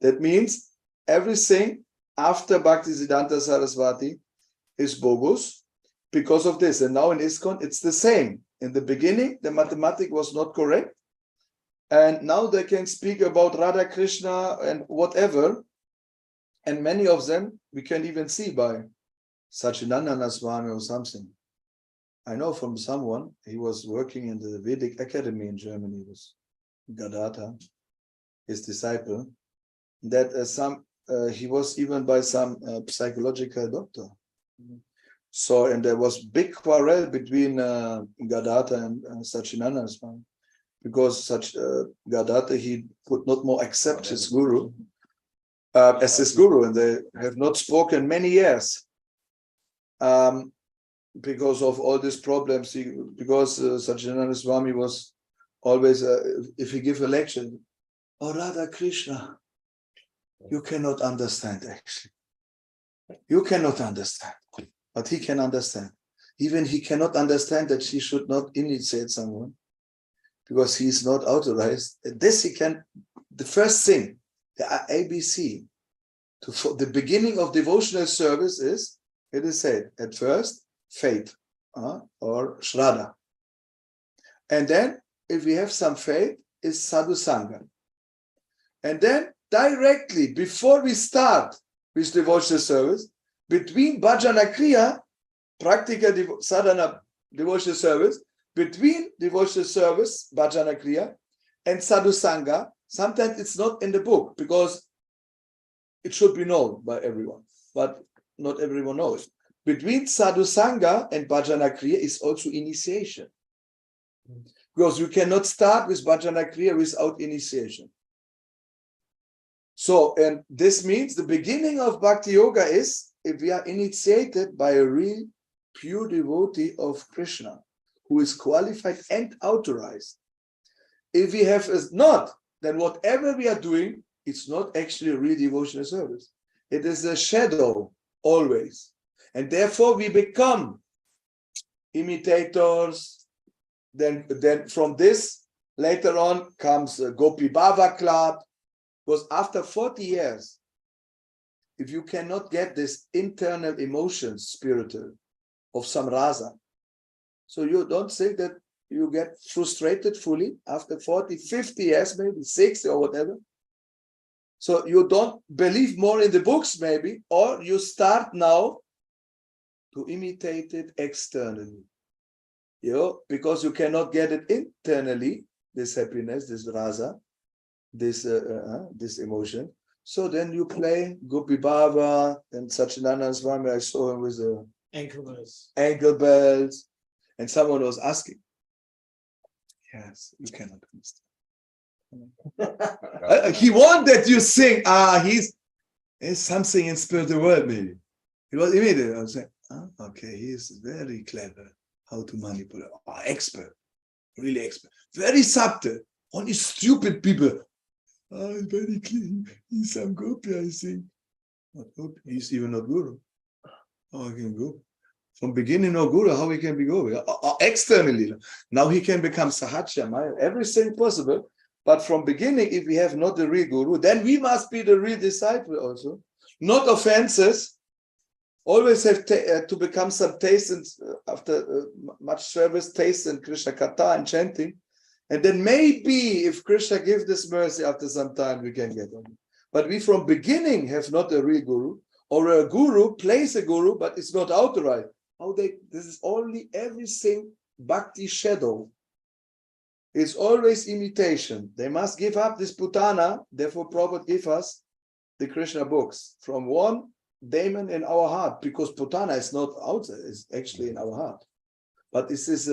That means everything after Bhaktisiddhanta Saraswati is bogus because of this. And now in ISKCON, it's the same. In the beginning, the mathematics was not correct. And now they can speak about Radha Krishna and whatever. And many of them, we can even see by Satchidananda Swami or something. I know from someone, he was working in the Vedic Academy in Germany with Gadadhar, his disciple, that he was even by some psychological doctor. So, and there was big quarrel between Gadadhar and Satchidananda Swami, because Gadadhar, he could not more accept his guru as his guru, and they have not spoken many years because of all these problems. Because Satchidananda Swami was always, if he give a lecture, oh Radha Krishna, you cannot understand actually. You cannot understand, but he can understand. Even he cannot understand that she should not initiate someone because he is not authorized. This he can, the first thing, the ABC, for the beginning of devotional service is, it is said, at first, faith or Shraddha. And then, if we have some faith, is Sadhu Sangha. And then, directly, before we start with devotional service, between Bhajana Kriya, practical sadhana devotional service, between devotional service, Bhajana Kriya, and Sadhu Sangha, sometimes it's not in the book because it should be known by everyone, but not everyone knows. Between Sadhu Sangha and Bhajana Kriya is also initiation. Because you cannot start with Bhajana Kriya without initiation. So, and this means the beginning of Bhakti Yoga is if we are initiated by a real pure devotee of Krishna. who is qualified and authorized. If we have not, then whatever we are doing, it's not actually a real devotional service. It is a shadow always. And therefore we become imitators. Then from this, later on comes a Gopi Baba Club. Because after 40 years, if you cannot get this internal emotion, spiritual, of some rasa, so you don't think that you get frustrated fully after 40, 50 years, maybe 60 or whatever. So you don't believe more in the books, maybe, or you start now to imitate it externally. You know, because you cannot get it internally, this happiness, this rasa, this emotion. So then you play Gopi Baba and Satchidananda Swami. I saw him with the ankle bells, and someone was asking, yes, you cannot understand. He wanted you sing. He's something in spiritual world, maybe. It was immediate. I was saying, okay, he is very clever. How to manipulate? Expert, really expert. Very subtle. Only stupid people. Very clean. He's some gopi, I think. Not gopi. He's even not guru. How he can go? From beginning, no guru. How he can be guru? Externally, now he can become sahaja, everything possible. But from beginning, if we have not the real guru, then we must be the real disciple also. Not offenses. Always have to become some taste and after much service, taste in Krishna Katha and chanting. And then maybe if Krishna gives this mercy after some time, we can get on. But we from beginning have not a real guru, or a guru plays a guru, but it's not authorized. This is only everything bhakti shadow. It's always imitation. They must give up this putana, therefore Prabhupada give us the Krishna books from one daemon in our heart, because putana is not outside, it's actually in our heart. But this is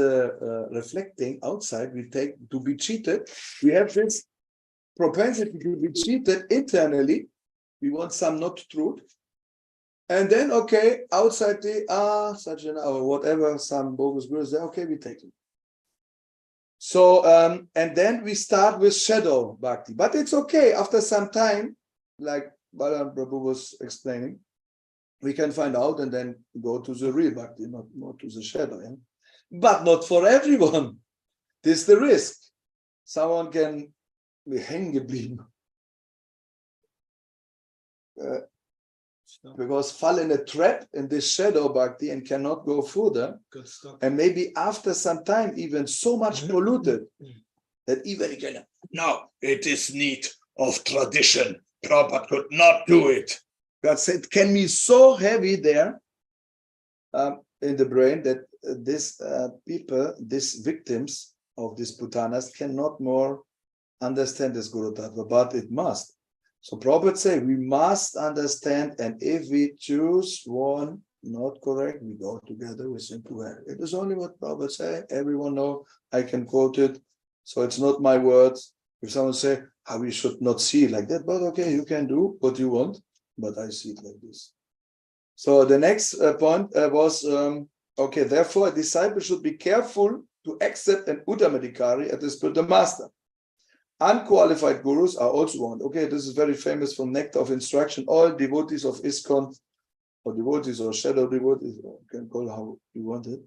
reflecting outside. We take to be cheated. We have this propensity to be cheated internally. We want some not truth. And then, okay, outside such an or whatever, some bogus gurus say, okay, we take it. So, and then we start with shadow bhakti. But it's okay. After some time, like Balaram Prabhu was explaining, we can find out and then go to the real bhakti, not to the shadow. Yeah? But not for everyone. This is the risk. Someone can be hängen geblieben. Because fall in a trap in this shadow bhakti and cannot go further. And maybe after some time, even so much polluted that even he can, no, it is need of tradition. Prabhupada could not do it. God said it can be so heavy there in the brain that these people, these victims of these putanas cannot more understand this Guru Tattva, but it must. So Prabhupada say we must understand, and if we choose one not correct, we go together with him to hell. It is only what Prabhupada say. Everyone know, I can quote it, so it's not my words. If someone say, how we should not see it like that, but okay, you can do what you want, but I see it like this. So the next point was, okay, therefore a disciple should be careful to accept an Uttamadhikari as the spiritual master. Unqualified gurus are also warned. Okay, this is very famous from Nectar of Instruction. All devotees of ISKCON, or devotees or shadow devotees, or you can call how you want it,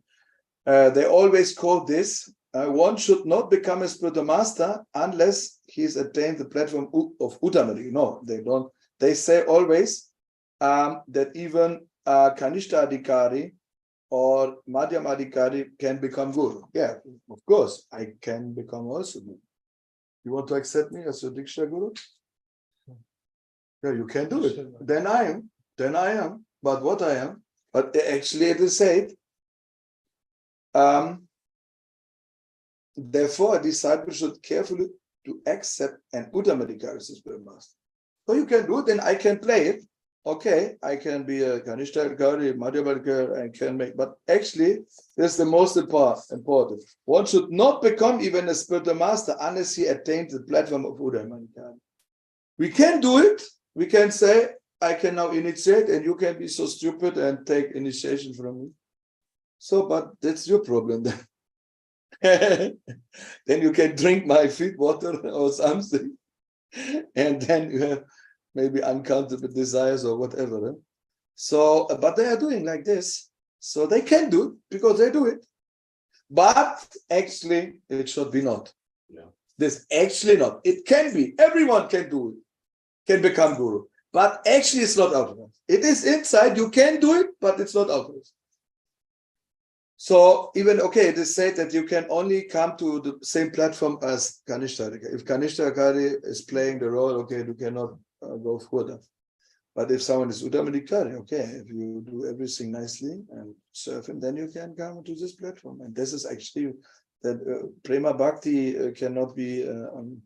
they always quote this. One should not become a spiritual master unless he's attained the platform of Uttamadhikari. No, they don't. They say always that even Kanishta Adhikari or Madhyam Adhikari can become guru. Yeah, of course, I can become also guru. You want to accept me as your Diksha guru? Yeah, you can do it. Then I am. But what I am? But actually it is said, therefore a disciple should carefully to accept an Uttamadhikari as his spiritual master. So you can do it, then I can play it. Okay, I can be a Kanishta Adhikari, Madhyam Adhikari, I can make, but actually this is the most important. One should not become even a spiritual master unless he attains the platform of Uttamadhikari. We can do it. We can say, I can now initiate and you can be so stupid and take initiation from me. So, but that's your problem then. then you can drink my feed water or something, and then you have maybe uncountable desires or whatever. So, but they are doing like this, so they can do it because they do it. But actually, it should be not. Yeah. This actually not. It can be. Everyone can do it, can become guru. But actually, it's not authorized. It is inside. You can do it, but it's not authorized. So even, okay, it is said that you can only come to the same platform as Kanishta. If Kanishta Akari is playing the role, okay, you cannot go further. But if someone is Uddhamadikari, okay, if you do everything nicely and serve him, then you can come to this platform. And this is actually that Prema Bhakti cannot be on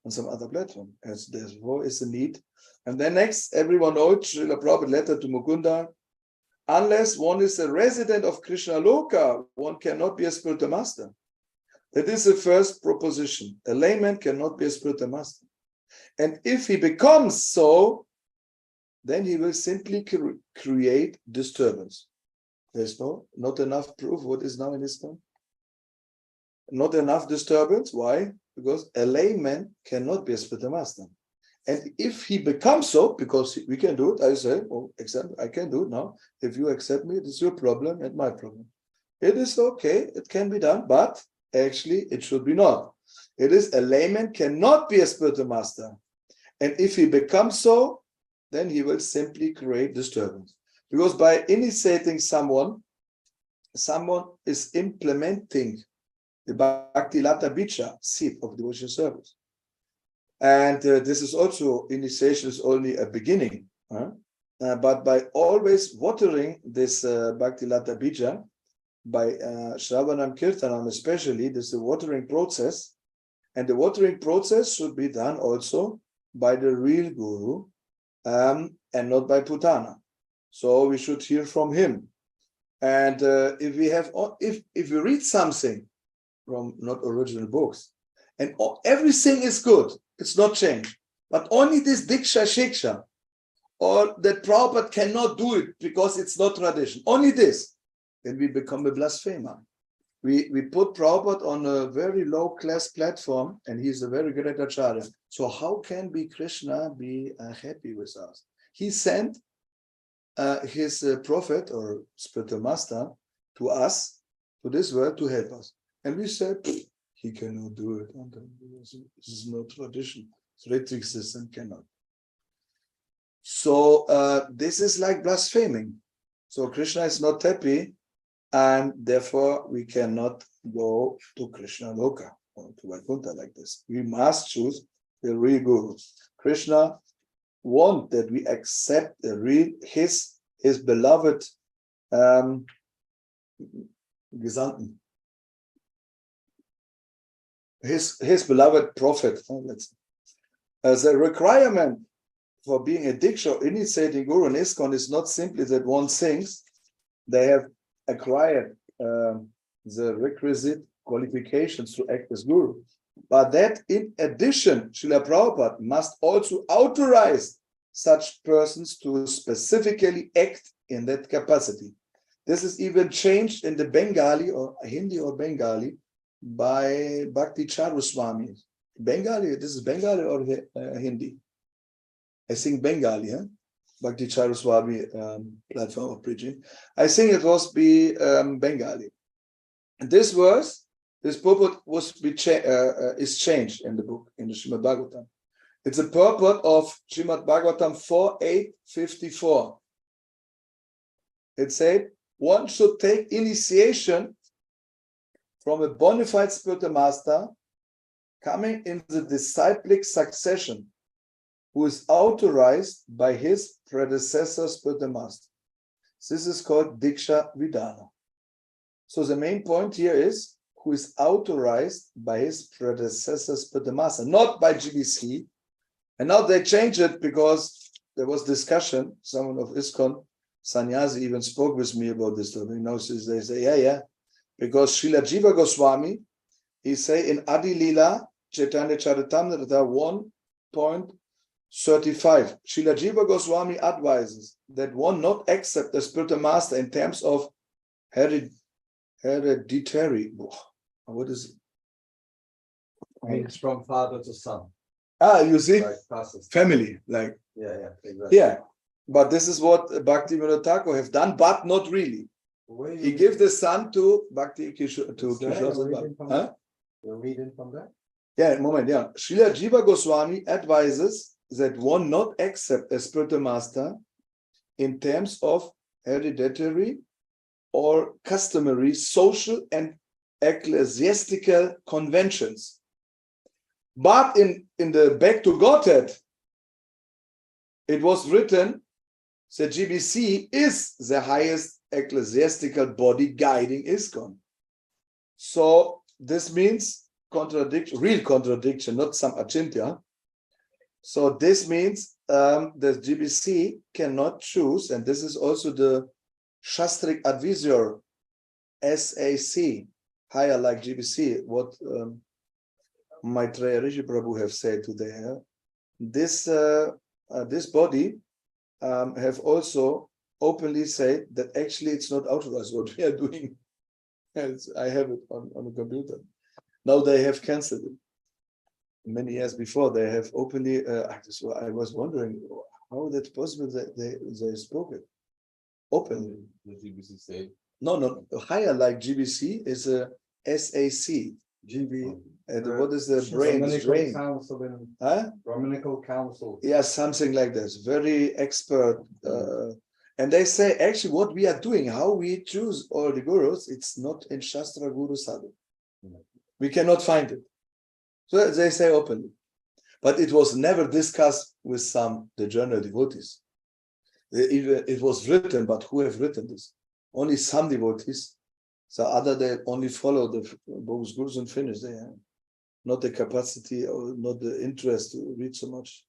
some other platform, as therefore is the need. And then next, everyone knows Srila Prabhupada letter to Mukunda. Unless one is a resident of Krishna Loka, one cannot be a spiritual master. That is the first proposition. A layman cannot be a spiritual master. And if he becomes so, then he will simply create disturbance. There's not enough proof what is now in Islam. Not enough disturbance. Why? Because a layman cannot be a spiritual master. And if he becomes so, because we can do it, I say, oh, I can do it now. If you accept me, it is your problem and my problem. It is okay, it can be done, but actually it should be not. It is a layman cannot be a spiritual master. And if he becomes so, then he will simply create disturbance. Because by initiating someone is implementing the Bhakti Lata Bicha seed of devotional service. And this is also, initiation is only a beginning. But by always watering this Bhakti Lata Bija, by Shravanam Kirtanam especially, this is a watering process. And the watering process should be done also by the real Guru and not by Putana. So we should hear from him. And if we read something from not original books, and everything is good, it's not changed, but only this Diksha Siksha, or that Prabhupada cannot do it because it's not tradition, only this, then we become a blasphemer. We put Prabhupada on a very low class platform, and he's a very great acharya. So how can Krishna be happy with us? He sent his prophet or spiritual master to us, to this world, to help us. And we said, he cannot do it. This is no tradition. Rhetoric system cannot. So this is like blaspheming. So Krishna is not happy, and therefore we cannot go to Krishna Loka or to Vaikuntha like this. We must choose the real Guru. Krishna wants that we accept the real his beloved Gesandten. His beloved prophet. As a requirement for being a Diksha or initiating Guru in ISKCON is not simply that one sings. They have acquired the requisite qualifications to act as Guru. But that in addition, Srila Prabhupada must also authorize such persons to specifically act in that capacity. This is even changed in the Bengali or Hindi or Bengali by Bhakti Charuswami. Bengali, this is Bengali or Hindi? I think Bengali, Bhakti Charuswami platform of preaching. I think it was Bengali. And this verse, this purport is changed in the book, in the Srimad Bhagavatam. It's a purport of Srimad Bhagavatam 4.8.54. It said, one should take initiation from a bona fide spiritual master coming in the disciplic succession, who is authorized by his predecessor spiritual master. This is called Diksha Vidana. So the main point here is who is authorized by his predecessor spiritual master, not by GBC. And now they changed it because there was discussion. Someone of ISKCON, Sannyasi, even spoke with me about this. They say, yeah. Because Srila Jiva Goswami, he say in Adi Lila, Chaitanya Charitamrita 1.35, Srila Jiva Goswami advises that one not accept the spiritual master in terms of hereditary. what is Means from father to son. you see, Like passes. family, like Yeah, exactly. yeah. But this is what Bhakti Vinod Thakur have done, but not really. He gave the son to Bhakti Kishore, to Kishore. Huh? You're reading from that? Yeah, moment, yeah. Srila Jiva Goswami advises that one not accept a spiritual master in terms of hereditary or customary social and ecclesiastical conventions. But in the Back to Godhead, it was written that GBC is the highest ecclesiastical body guiding ISKCON. So this means contradiction, real contradiction, not some achintya. So this means that GBC cannot choose, and this is also the Shastric advisor, SAC, higher like GBC, what Maitreya Rishi Prabhu have said today. This body have also openly said that actually it's not authorized what we are doing. I have it on the computer. Now they have cancelled it. Many years before they have openly. I was wondering how that's possible that they spoke it openly. The GBC say. No, higher like GBC is a SAC. GB. And what is the brain's brain? Council in Huh? Brahminical Council. Yeah, something like this. Very expert. And they say actually what we are doing, how we choose all the gurus, it's not in Shastra Guru Sadhu. We cannot find it. So they say openly. But it was never discussed with the journal devotees. It was written, but who have written this? Only some devotees. So other they only follow the Bogus Gurus and finish. They have not the capacity or not the interest to read so much.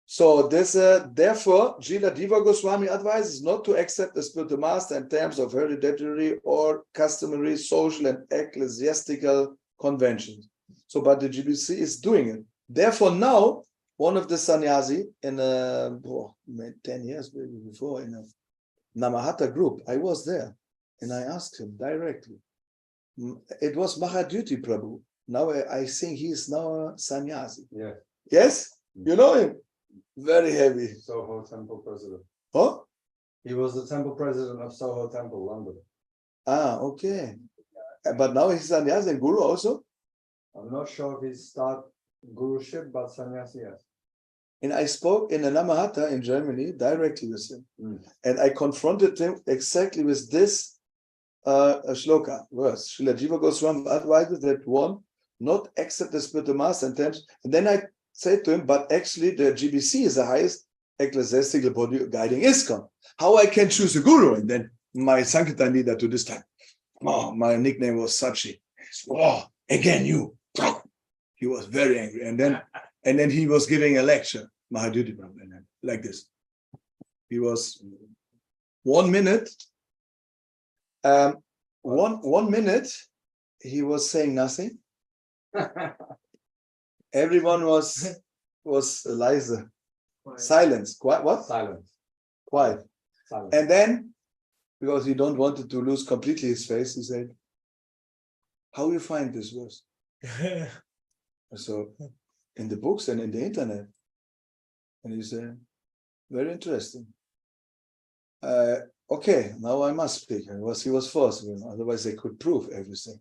So this, therefore, Jila Diva Goswami advises not to accept the spiritual master in terms of hereditary or customary social and ecclesiastical conventions. So, but the GBC is doing it. Therefore, now one of the sannyasi in 10 years maybe before in a Namahata group, I was there and I asked him directly. It was Mahaduti Prabhu. Now I think he is now a sannyasi. Yeah. Yes, you know him. Very heavy. Soho Temple president. Oh? He was the temple president of Soho Temple, London. Ah, okay. But now he's sannyasi and guru also? I'm not sure if he started guruship, but sannyasi, yes. And I spoke in a Namahata in Germany directly with him. And I confronted him exactly with this shloka verse. Srila Jiva Goswami advises that one not accept the spiritual master in terms. And then I said to him, but actually the GBC is the highest ecclesiastical body guiding ISKCON. How I can choose a guru? And then my Sankirtan leader to this time, my nickname was Sachi. Again you. He was very angry. And then he was giving a lecture, Mahaduti Prabhu, like this. He was 1 minute. 1 minute, he was saying nothing. Everyone was leise. Silence. Quiet. What? Silence. Quiet. Silence. And then, because he don't wanted to lose completely his face, he said, how you find this verse? So, in the books and in the internet. And he said, very interesting. Okay, now I must speak. He was forced, otherwise they could prove everything.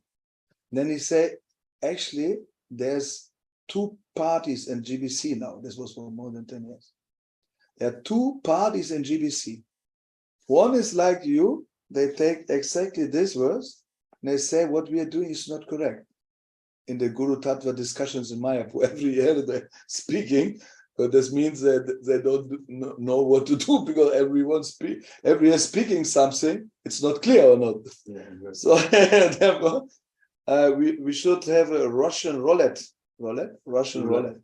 Then he said, actually, there's 2 parties in GBC now. This was for more than 10 years. There are 2 parties in GBC. One is like you, they take exactly this verse, and they say what we are doing is not correct. In the Guru Tattva discussions in Mayapur, every year they're speaking, but this means that they don't know what to do because every year speaking something, it's not clear or not. Yeah, exactly. So therefore, we should have a Russian roulette. Russian roulette.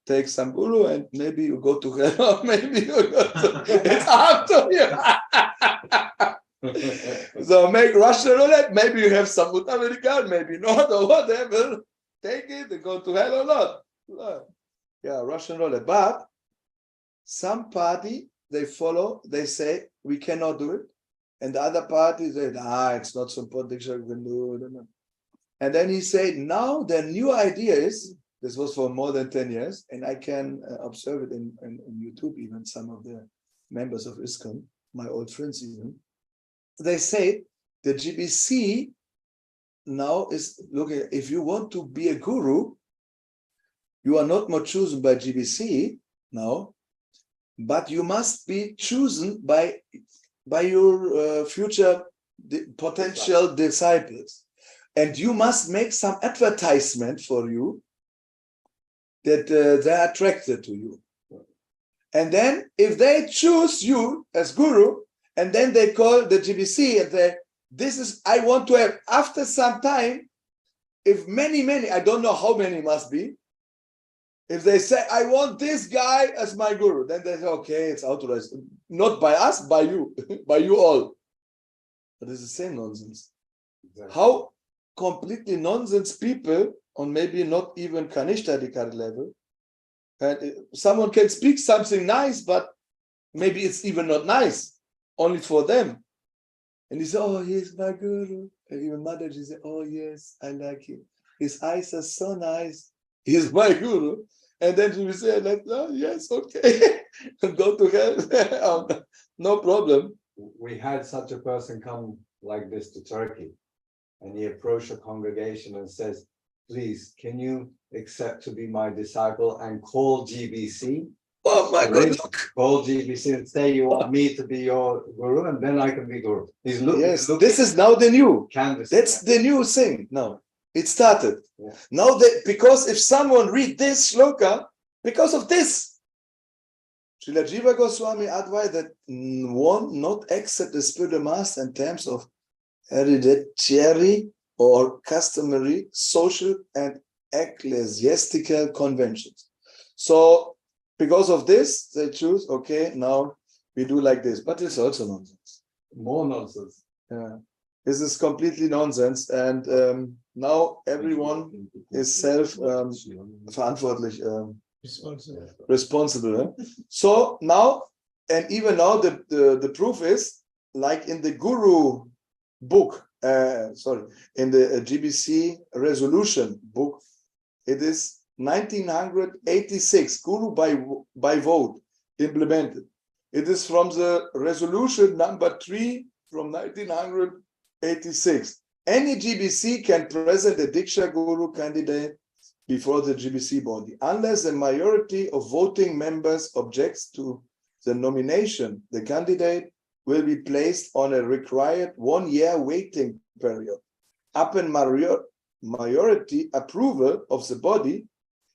Take some guru and maybe you go to hell or maybe you go to it's up to you. So make Russian roulette, maybe you have some American, maybe not or whatever. Take it and go to hell or not. Yeah, Russian roulette. But some party they follow, they say we cannot do it. And the other party say, it's not so important, Diksha can do it. And then he said, now the new idea is, this was for more than 10 years, and I can observe it in YouTube, even some of the members of ISKCON, my old friends even, they say the GBC now is looking, if you want to be a guru, you are not more chosen by GBC now, but you must be chosen by your future potential disciples. And you must make some advertisement for you that they're attracted to you. And then if they choose you as guru, and then they call the GBC and they, this is, I want to have, after some time, if many, I don't know how many must be, if they say, I want this guy as my guru, then they say, okay, it's authorized. Not by us, by you, by you all. But it's the same nonsense. Exactly. How completely nonsense people, on maybe not even Kanishta level, and someone can speak something nice, but maybe it's even not nice, only for them. And he said, oh, he's my guru. And even Mataji said, oh, yes, I like him. His eyes are so nice. He's my guru. And then she will say, like, oh, yes, okay. Go to hell. No problem. We had such a person come like this to Turkey. And he approached a congregation and says, please, can you accept to be my disciple and call GBC? Oh my God, look. Call GBC and say you want me to be your guru, and then I can be guru. He's looking. Yes, this is now the new. Canvas. That's the new thing now. It started. Yeah. Now, because if someone read this shloka, because of this, Srila Jiva Goswami advised that one not accept the spiritual master in terms of hereditary or customary social and ecclesiastical conventions. So because of this, they choose, okay, now we do like this, but it's also nonsense. More nonsense. Yeah, this is completely nonsense, and now everyone is self-verantwortlich, responsible. So now, and even now, the proof is like in the Guru book, in the GBC resolution book, it is 1986, Guru by vote implemented. It is from the resolution number 3 from 1986. Any GBC can present a Diksha Guru candidate before the GBC body. Unless a majority of voting members objects to the nomination, the candidate will be placed on a required 1-year waiting period. Upon majority approval of the body,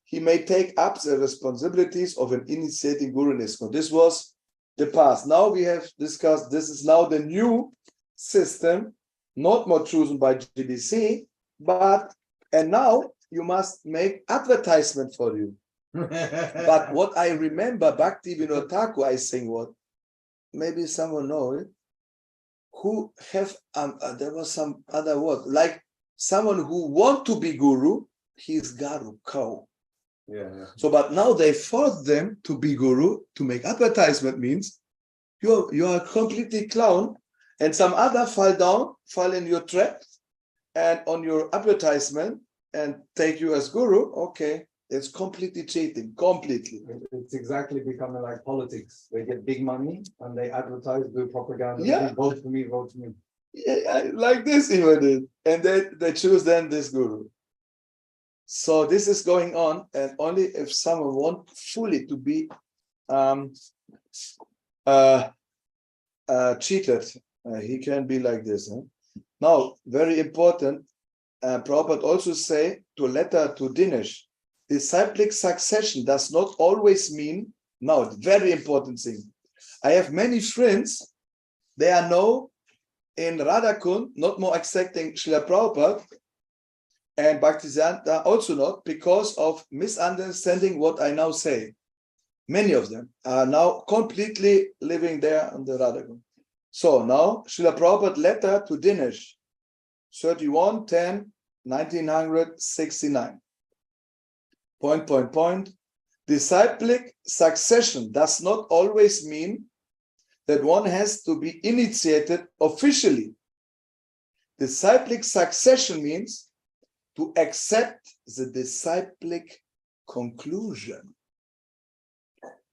he may take up the responsibilities of an initiating guru in ISKCON. This was the past. Now we have discussed, this is now the new system, not more chosen by GBC, and now you must make advertisement for you. But what I remember, Bhakti Vinod Thakur, I think what, maybe someone know it, who have, there was some other word, like someone who want to be guru, he's Garu, cow. Yeah. So, but now they force them to be guru, to make advertisement means you are completely clown, and some other fall in your trap, and on your advertisement, and take you as guru. Okay, it's completely cheating, completely. It's exactly becoming like politics. They get big money and they advertise, do propaganda. Yeah. Vote for me, vote for me. Yeah, like this even did, and they choose then this guru. So this is going on, and only if someone wants fully to be cheated, he can be like this. Huh? Now, very important, Prabhupada also say to letter to Dinesh, disciplic succession does not always mean, now, very important thing. I have many friends, they are now in Radhakund, not more accepting Srila Prabhupada, and Bhaktisiddhanta also not, because of misunderstanding what I now say. Many of them are now completely living there on the Radhakund. So now, Srila Prabhupada letter to Dinesh, 31/10/1969. Point. Disciplic succession does not always mean that one has to be initiated officially. Disciplic succession means to accept the disciplic conclusion.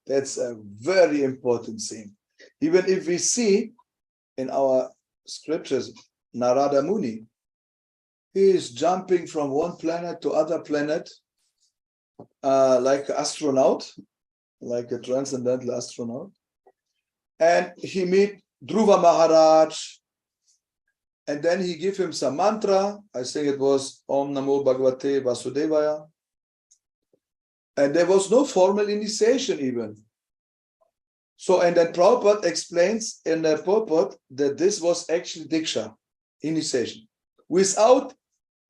That's a very important thing. Even if we see in our scriptures, Narada Muni, he is jumping from one planet to other planet like an astronaut, like a transcendental astronaut. And he meet Dhruva Maharaj, and then he give him some mantra. I think it was Om Namo Bhagavate Vasudevaya. And there was no formal initiation even. So, and then Prabhupada explains in the purport that this was actually Diksha, initiation, without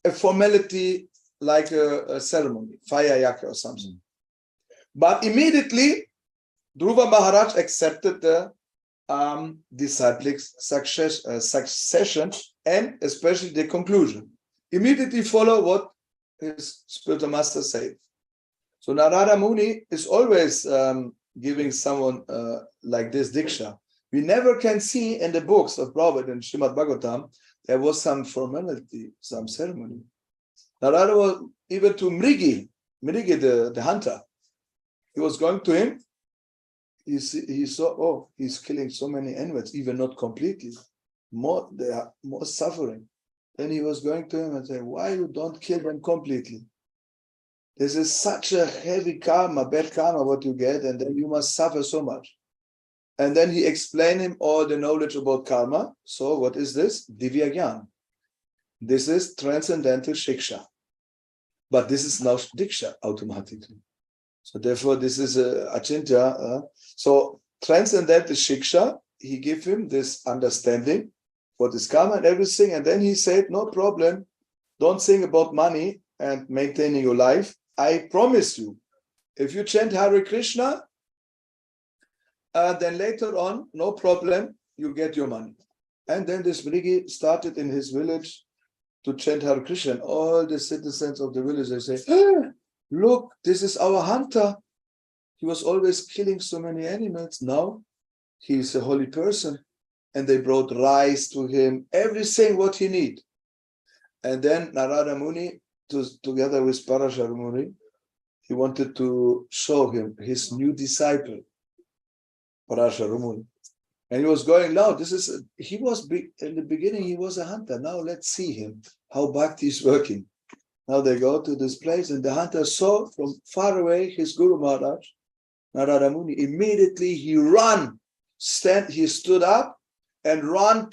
a formality like a ceremony, fire yaka or something. But immediately, Dhruva Maharaj accepted the disciplic succession and especially the conclusion. Immediately follow what his spiritual master said. So Narada Muni is always giving someone like this Diksha. We never can see in the books of Prabhupada and Srimad Bhagavatam, there was some formality, some ceremony. Narada was even to Mrigi the hunter. He was going to him. He saw, oh, he's killing so many animals, even not completely. They are more suffering. Then he was going to him and said, why you don't kill them completely? This is such a heavy karma, bad karma, what you get, and then you must suffer so much. And then he explained him all the knowledge about karma. So what is this? Divya Gyan. This is transcendental Siksha. But this is now Diksha automatically. So therefore, this is Achintya. So transcendental Siksha, he gave him this understanding what is karma and everything. And then he said, no problem. Don't think about money and maintaining your life. I promise you, if you chant Hare Krishna, then later on, no problem, you get your money. And then this Mrigi started in his village to chant Hare Krishna. And all the citizens of the village, they say, hey, look, this is our hunter. He was always killing so many animals. Now he is a holy person. And they brought rice to him, everything what he need. And then Narada Muni, together with Parashara Muni, he wanted to show him his new disciple, Parashara Muni. And he was going, now he was in the beginning, he was a hunter. Now let's see him, how Bhakti is working. Now they go to this place and the hunter saw from far away his Guru Maharaj, Narada Muni. Immediately he he stood up and ran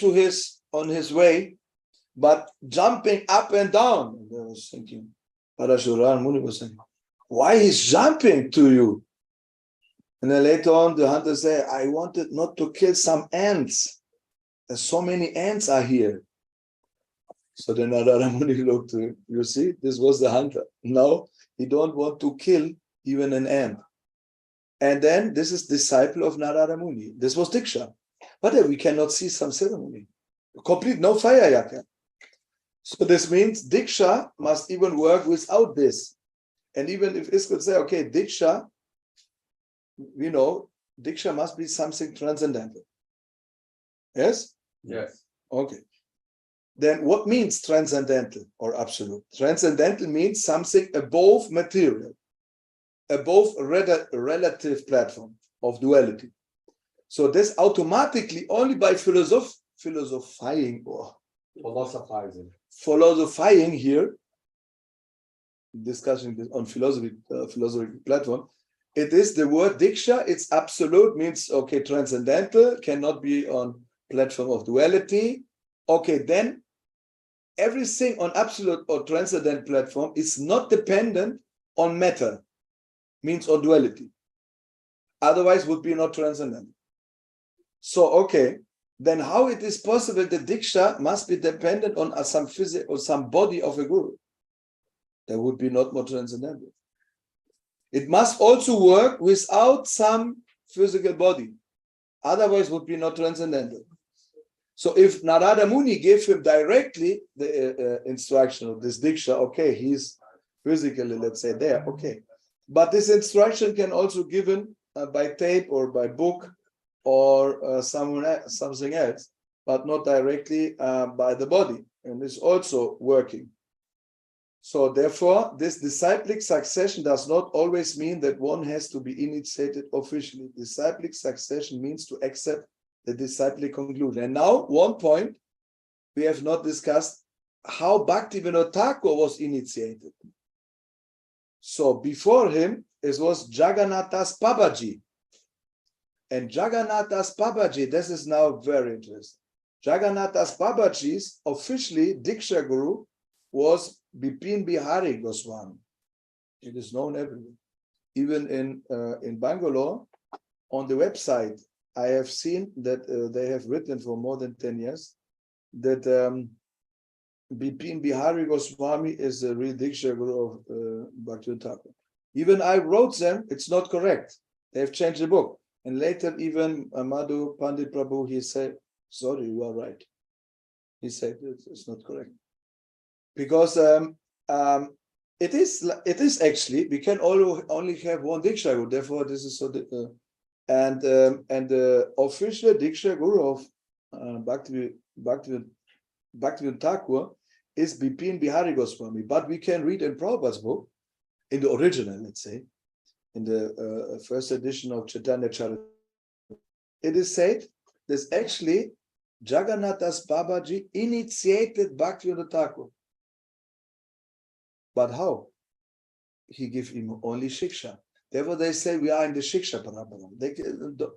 on his way, but jumping up and down. And I was thinking, Parashara Muni was saying, why he's jumping to you? And then later on, the hunter said, I wanted not to kill some ants. There's so many ants are here. So then Narada Muni looked to him. You see, this was the hunter. Now he don't want to kill even an ant. And then this is disciple of Narada Muni. This was Diksha. But then we cannot see some ceremony. Complete, no fire yaka. So this means Diksha must even work without this. And even if Is could say, okay, Diksha, Diksha must be something transcendental. Yes? Yes. Okay. Then what means transcendental or absolute? Transcendental means something above material, above relative platform of duality. So this automatically, only by philosophizing here, discussing this on philosophy platform, it is the word Diksha, it's absolute, means, okay, transcendental, cannot be on platform of duality. Okay, then everything on absolute or transcendent platform is not dependent on matter, means on duality. Otherwise would be not transcendent. So, okay, then how it is possible that Diksha must be dependent on some physics or some body of a guru? That would be not more transcendental. It must also work without some physical body. Otherwise would be not transcendental. So if Narada Muni gave him directly the instruction of this Diksha, okay, he's physically, let's say, there, okay. But this instruction can also be given by tape or by book or something else, but not directly by the body. And it's also working. So therefore, this disciplic succession does not always mean that one has to be initiated officially. Disciplic succession means to accept the disciplic conclusion. And now, one point we have not discussed, how Bhaktivinoda Thakur was initiated. So before him, it was Jagannathas Babaji. And Jagannathas Babaji, this is now very interesting. Jagannathas Babaji's officially Diksha Guru was Bipin Bihari Goswami. It is known everywhere. Even in Bangalore, on the website, I have seen that they have written for more than 10 years that Bipin Bihari Goswami is the real Diksha Guru of Bhaktivinoda Thakur. Even I wrote them, it's not correct. They have changed the book. And later, even Madhu Pandit Prabhu, he said, sorry, you are right. He said it's not correct. Because it is actually, we can only have one Diksha Guru, therefore this is so, and the official Diksha Guru of Bhaktivinoda Thakur is Bipin Bihari Goswami, but we can read in Prabhupada's book, in the original, let's say, in the first edition of Chaitanya Charitamrita, it is said that actually Jagannathas Babaji initiated Bhaktivinoda Thakur. But how? He gave him only Siksha. Therefore, they say we are in the Siksha parampara.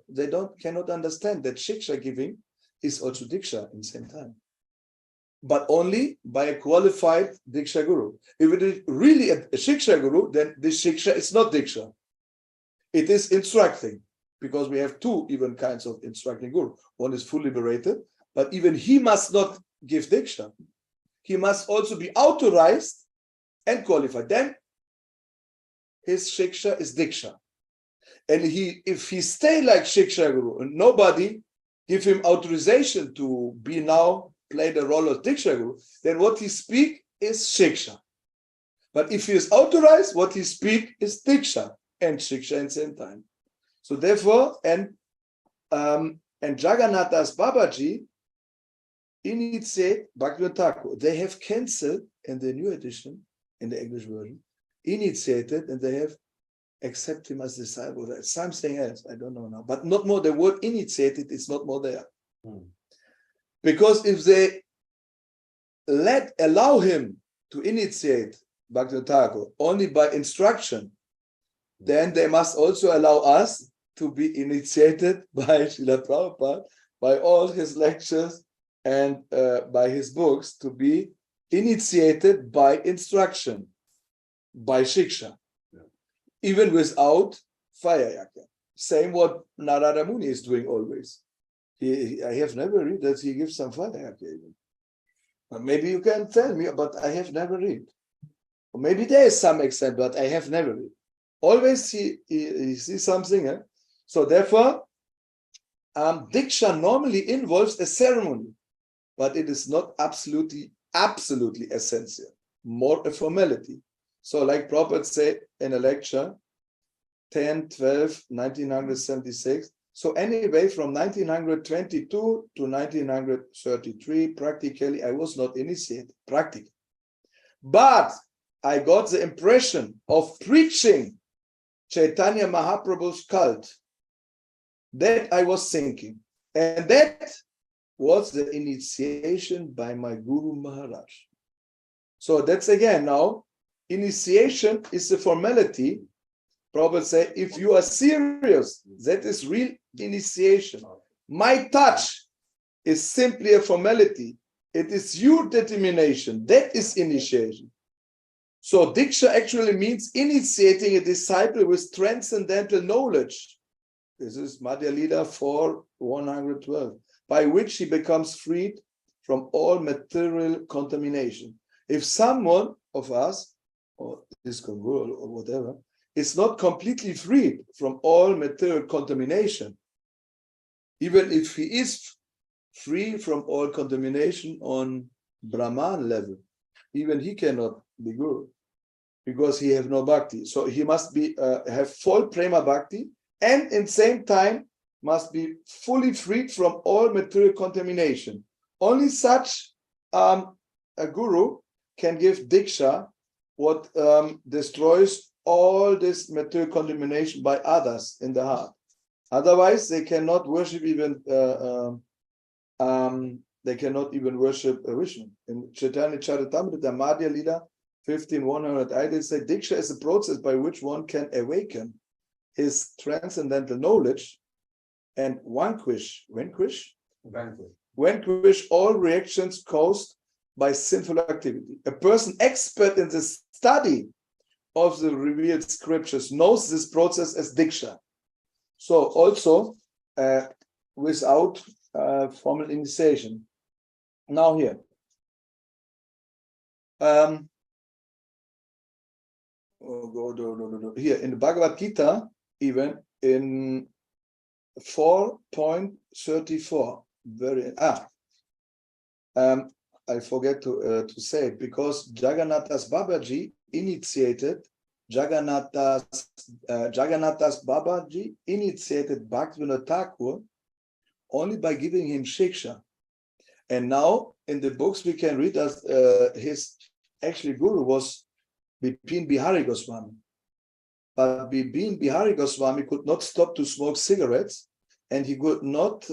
They cannot understand that Siksha giving is also Diksha in the same time. But only by a qualified Diksha Guru. If it is really a Siksha Guru, then this Siksha is not Diksha. It is instructing, because we have two even kinds of instructing Guru. One is fully liberated, but even he must not give Diksha. He must also be authorized and qualified. Then his Siksha is Diksha. And if he stay like Siksha Guru and nobody give him authorization to be now play the role of Diksha Guru, then what he speak is Siksha. But if he is authorized, what he speak is Diksha and Siksha at the same time. So therefore, and Jagannathas Babaji initiate Bhaktivinoda Thakur. They have cancelled in the new edition, in the English version, initiated, and they have accepted him as disciple. That's something else, I don't know now. But not more, the word initiated is not more there. Because if they allow him to initiate Bhaktivinoda Thakur only by instruction, then they must also allow us to be initiated by Srila Prabhupada, by all his lectures and by his books, to be initiated by instruction, by Siksha, even without fire yaka. Same what Narada Muni is doing always. I have never read that he gives some fire yaka even. Maybe you can tell me, but I have never read. Or maybe there is some example, but I have never read. Always he sees something. Eh? So therefore, Diksha normally involves a ceremony, but it is not absolutely essential, more a formality. So like Prabhupada said in a lecture, 10/12/1976. So anyway, from 1922 to 1933, practically, I was not initiated, practically. But I got the impression of preaching Chaitanya Mahaprabhu's cult that I was thinking. And that was the initiation by my Guru Maharaj. So that's again now, initiation is a formality. Prabhupada said, if you are serious, that is real initiation. My touch is simply a formality. It is your determination. That is initiation. So Diksha actually means initiating a disciple with transcendental knowledge. This is Madhya Lila 4:112, by which he becomes freed from all material contamination. If someone of us, or this Guru or whatever, is not completely freed from all material contamination, even if he is free from all contamination on Brahman level, even he cannot be Guru, because he have no bhakti. So he must be have full prema bhakti, and in same time must be fully freed from all material contamination. Only such a Guru can give Diksha what destroys all this material contamination by others in the heart. Otherwise, they cannot worship even. They cannot even worship Vishnu. In Chaitanya Charitamrita, the Madhya Lila 15:108, they say Diksha is a process by which one can awaken his transcendental knowledge and vanquish all reactions caused by sinful activity. A person expert in the study of the revealed scriptures knows this process as Diksha. So also without formal initiation. Now here. Here in the Bhagavad Gita, even in 4.34, I forget to say it because Jagannathas Babaji initiated Bhaktivinoda Thakur only by giving him Siksha. And now in the books we can read that his actually guru was Bipin Bihari Goswami. But Bipin Bihari Goswami could not stop to smoke cigarettes, and he could not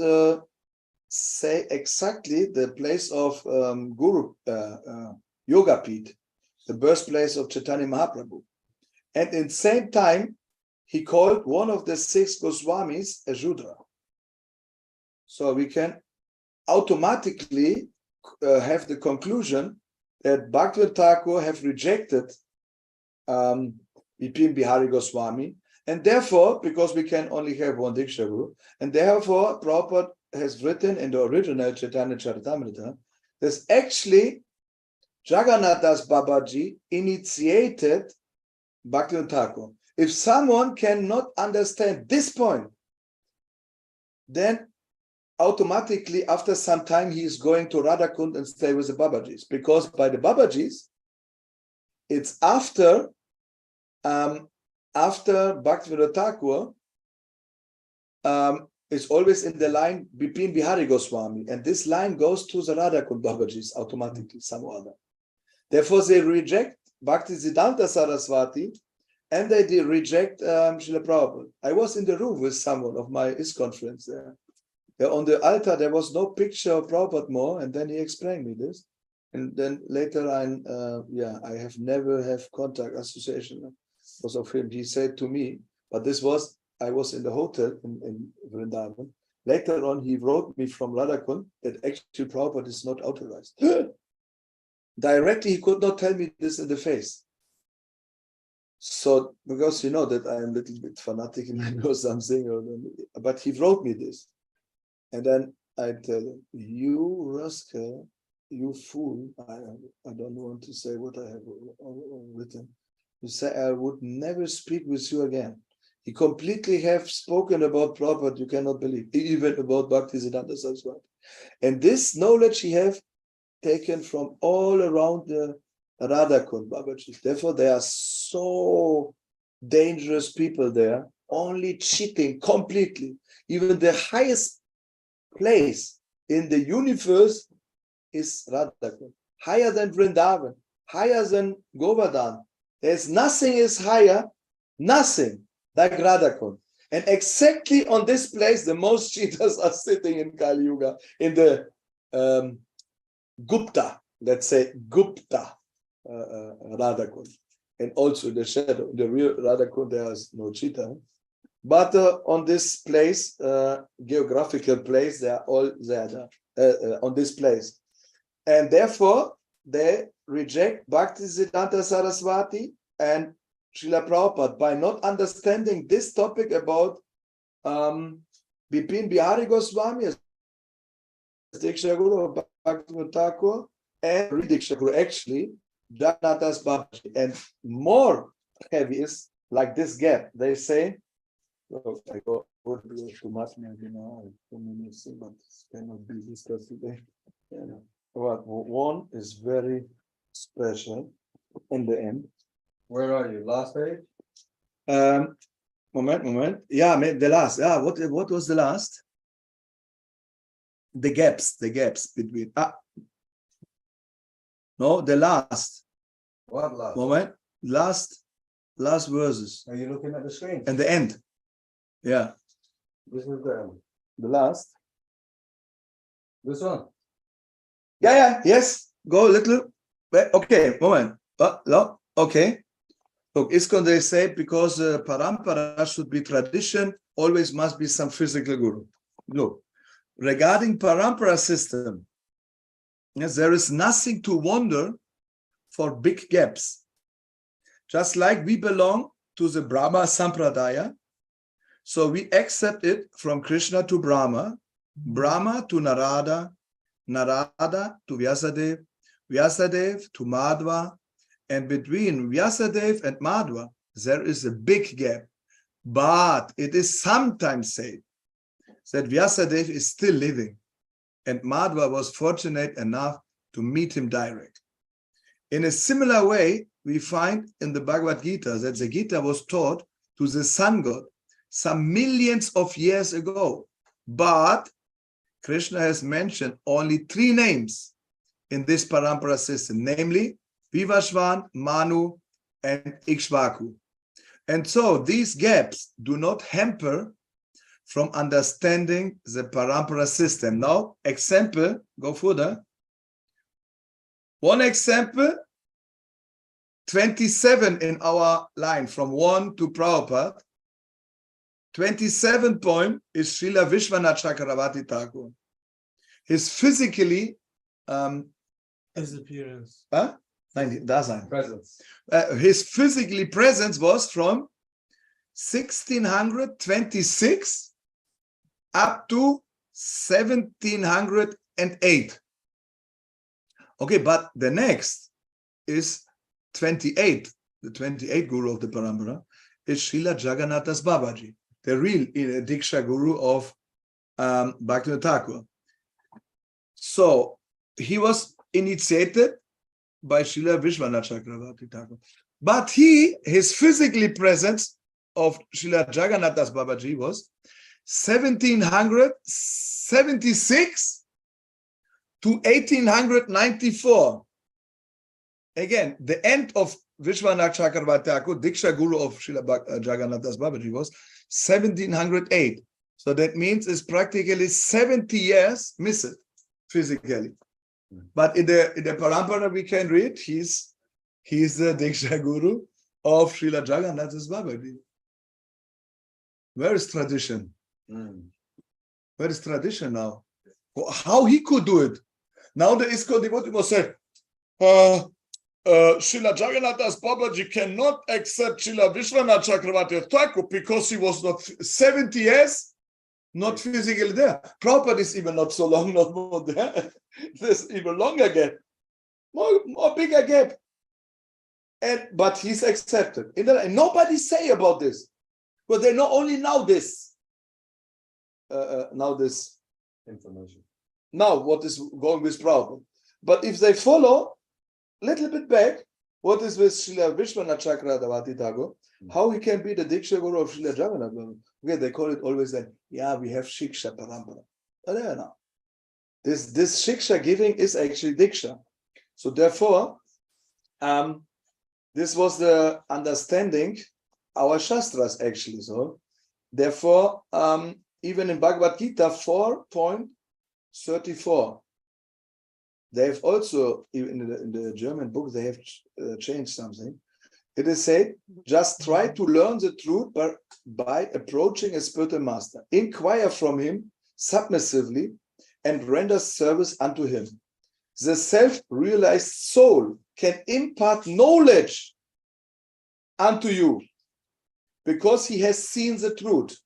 say exactly the place of Guru Yogapith, the birthplace of Chaitanya Mahaprabhu. And in the same time, he called one of the 6 Goswamis a Judra. So we can automatically have the conclusion that Bhaktivinoda Thakur have rejected Bipin Bihari Goswami, and therefore, because we can only have one Diksha Guru, and therefore Prabhupada has written in the original Chaitanya Charitamrita that actually Jagannathas Babaji initiated Bhaktivinoda Thakur. If someone cannot understand this point, then automatically after some time he is going to Radhakund and stay with the Babajis, because by the Babajis it's after Bhaktivinoda Thakur is always in the line Bipin Bihari Goswami, and this line goes to the Radhakund Babajis automatically, some other. Therefore, they reject Bhaktisiddhanta Saraswati and they reject Srila Prabhupada. I was in the room with someone of my ISKCON friends there. On the altar, there was no picture of Prabhupada more, and then he explained me this. And then later, I have never have contact association was of him. He said to me, but I was in the hotel in Vrindavan. Later on, he wrote me from Radhakund that actually Prabhupada is not authorized. Directly, he could not tell me this in the face. So, because you know that I am a little bit fanatic and I know something, but he wrote me this. And then I tell him, you rascal, you fool, I don't want to say what I have written. You say, I would never speak with you again. He completely have spoken about Prabhupada, you cannot believe, even about Bhaktisiddhanta Saraswati. And this knowledge he have taken from all around the Radhakund Babaji. Therefore, there are so dangerous people there, only cheating completely. Even the highest place in the universe is Radhakund, higher than Vrindavan, higher than Govardhan. There's nothing is higher, nothing like Radhakund. And exactly on this place, the most cheaters are sitting in Kali Yuga, in the Gupta, let's say Gupta Radhakund. And also the shadow, the real Radhakund, there is no cheater. But on this place, geographical place, they are all there on this place. And therefore, they reject Bhaktisiddhanta Saraswati and Srila Prabhupada by not understanding this topic about Bipin Bihari Goswami as Diksha Guru of Bhaktivinoda Thakur and Diksha Guru, actually, Jagannathas Babaji. And more heavy is like this gap. They say, oh, I go too much, maybe now, but it cannot be discussed today. But one is very special in the end. Where are you? Last page? Moment. Yeah, the last. Yeah, what was the last? The gaps between. No, the last. What last? Moment. Last verses. Are you looking at the screen? And the end. Yeah. This is the The last. this one. Yeah. Yes. Go a little. Okay. Moment. No. Okay. Look, ISKCON, they say, because parampara should be tradition, always must be some physical guru. Look, regarding parampara system, yes, there is nothing to wonder for big gaps. Just like we belong to the Brahma Sampradaya, so we accept it from Krishna to Brahma, Brahma to Narada, Narada to Vyasadeva, Vyasadeva to Madhva, and between Vyasadeva and Madhva, there is a big gap. But it is sometimes said that Vyasadeva is still living, and Madhva was fortunate enough to meet him directly. In a similar way, we find in the Bhagavad Gita that the Gita was taught to the sun god some millions of years ago. But Krishna has mentioned only 3 names in this parampara system, namely Vivashvan, Manu, and Ikshvaku. And so these gaps do not hamper from understanding the parampara system. Now, example, go further. One example, 27 in our line from 1 to Prabhupada. 27 point is Srila Vishwanath Chakravarti Thakur. His physically His appearance. Presence. His physically presence was from 1626 up to 1708. Okay, but the next is 28. The 28 guru of the parampara is Srila Jagannathas Babaji, the real Diksha guru of Bhaktivinoda Thakur. So he was initiated by Srila Vishwanath Chakravarti Thakur. But his physically presence of Srila Jagannathas Babaji was 1776 to 1894. Again, the end of Vishwanath Chakravarti Thakur, Diksha Guru of Srila Jagannathas Babaji, was 1708. So that means it's practically 70 years missing physically. But in the parampara we can read he's the Diksha Guru of Srila Jagannathas Babaji. Where is tradition? Where is tradition now? How he could do it? Now the ISKCON devotee will say, Srila Jagannathas Babaji cannot accept Srila Vishwanath Chakravarti Thakur because he was not 70 years, not physically there. Prabhupada is even not so long, not more there. There's even longer gap, more bigger gap. But he's accepted. And nobody say about this. But they know only now this. Now this Information. now what is going with Prabhupada. But if they follow a little bit back, what is with Srila Vishwanath Chakravarti Thakur, how he can be the Diksha Guru of Srila Jagannath? Okay, they call it always that, yeah, we have Siksha Parampara. But there now. This Siksha giving is actually Diksha. So therefore, this was the understanding, our Shastras actually. So therefore, even in Bhagavad Gita 4.34, they have also, in the German book, they have changed something. It is said, just try to learn the truth by approaching a spiritual master. Inquire from him submissively and render service unto him. The self-realized soul can impart knowledge unto you because he has seen the truth.